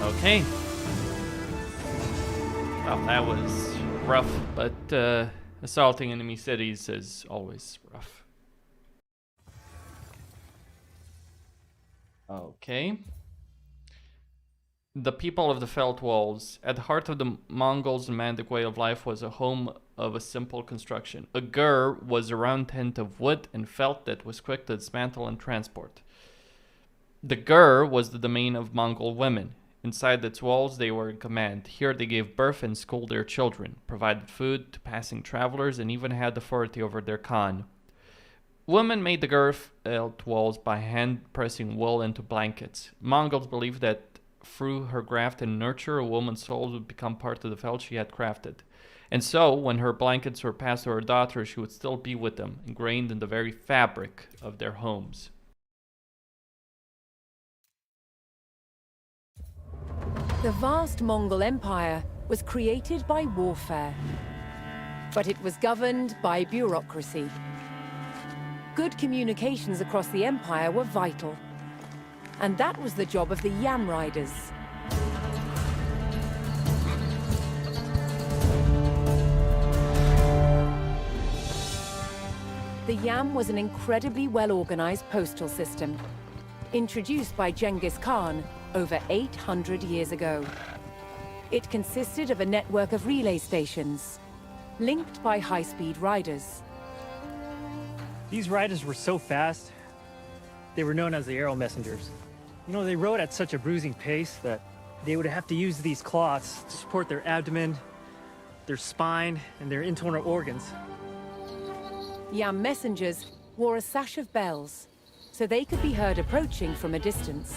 Okay. Well, that was rough, but assaulting enemy cities is always rough. Okay. The people of the Felt Walls. At the heart of the Mongols' nomadic way of life was a home of a simple construction. A gur was a round tent of wood and felt that was quick to dismantle and transport. The gur was the domain of Mongol women. Inside its walls, they were in command. Here they gave birth and schooled their children, provided food to passing travelers, and even had authority over their Khan. Women made the gur felt walls by hand-pressing wool into blankets. Mongols believed that through her graft and nurture, a woman's soul would become part of the felt she had crafted. And so, when her blankets were passed to her daughter, she would still be with them, ingrained in the very fabric of their homes.
The vast Mongol Empire was created by warfare, but it was governed by bureaucracy. Good communications across the empire were vital, and that was the job of the Yam Riders. The Yam was an incredibly well-organized postal system, introduced by Genghis Khan over 800 years ago. It consisted of a network of relay stations, linked by high-speed riders.
These riders were so fast, they were known as the arrow messengers. You know, they rode at such a bruising pace that they would have to use these cloths to support their abdomen, their spine, and their internal organs.
Yam messengers wore a sash of bells, so they could be heard approaching from a distance.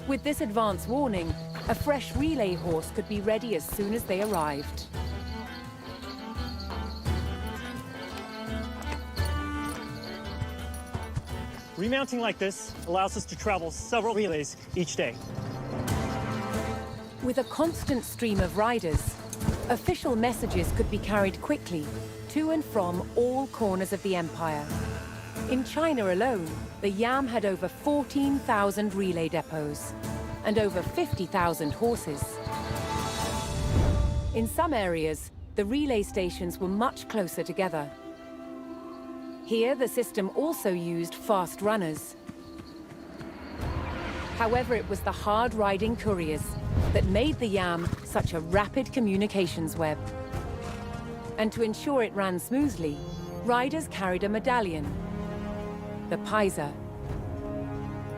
With this advance warning, a fresh relay horse could be ready as soon as they arrived.
Remounting like this allows us to travel several relays each day.
With a constant stream of riders, official messages could be carried quickly to and from all corners of the empire. In China alone, the Yam had over 14,000 relay depots and over 50,000 horses. In some areas, the relay stations were much closer together. Here, the system also used fast runners. However, it was the hard-riding couriers that made the Yam such a rapid communications web. And to ensure it ran smoothly, riders carried a medallion, the paisa.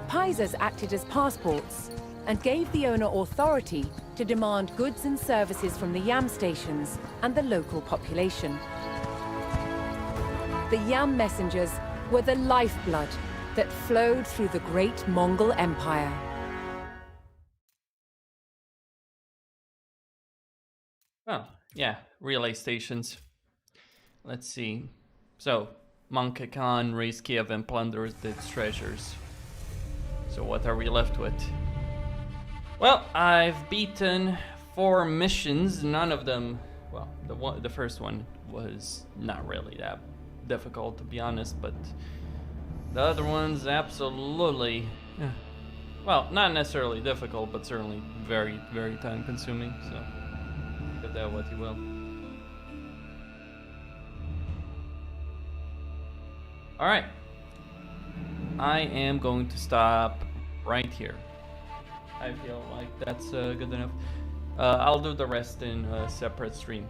Paisas acted as passports and gave the owner authority to demand goods and services from the Yam stations and the local population. The Yam messengers were the lifeblood that flowed through the great Mongol Empire.
Well, yeah, relay stations. Let's see. So, Genghis Khan raised Kiev and plundered its treasures. So what are we left with? Well, I've beaten 4 missions. None of them, well, the first one was not really that difficult, to be honest, but the other ones absolutely. Well, not necessarily difficult, but certainly very, very time consuming, so get that what you will. Alright. I am going to stop right here. I feel like that's good enough. I'll do the rest in a separate stream.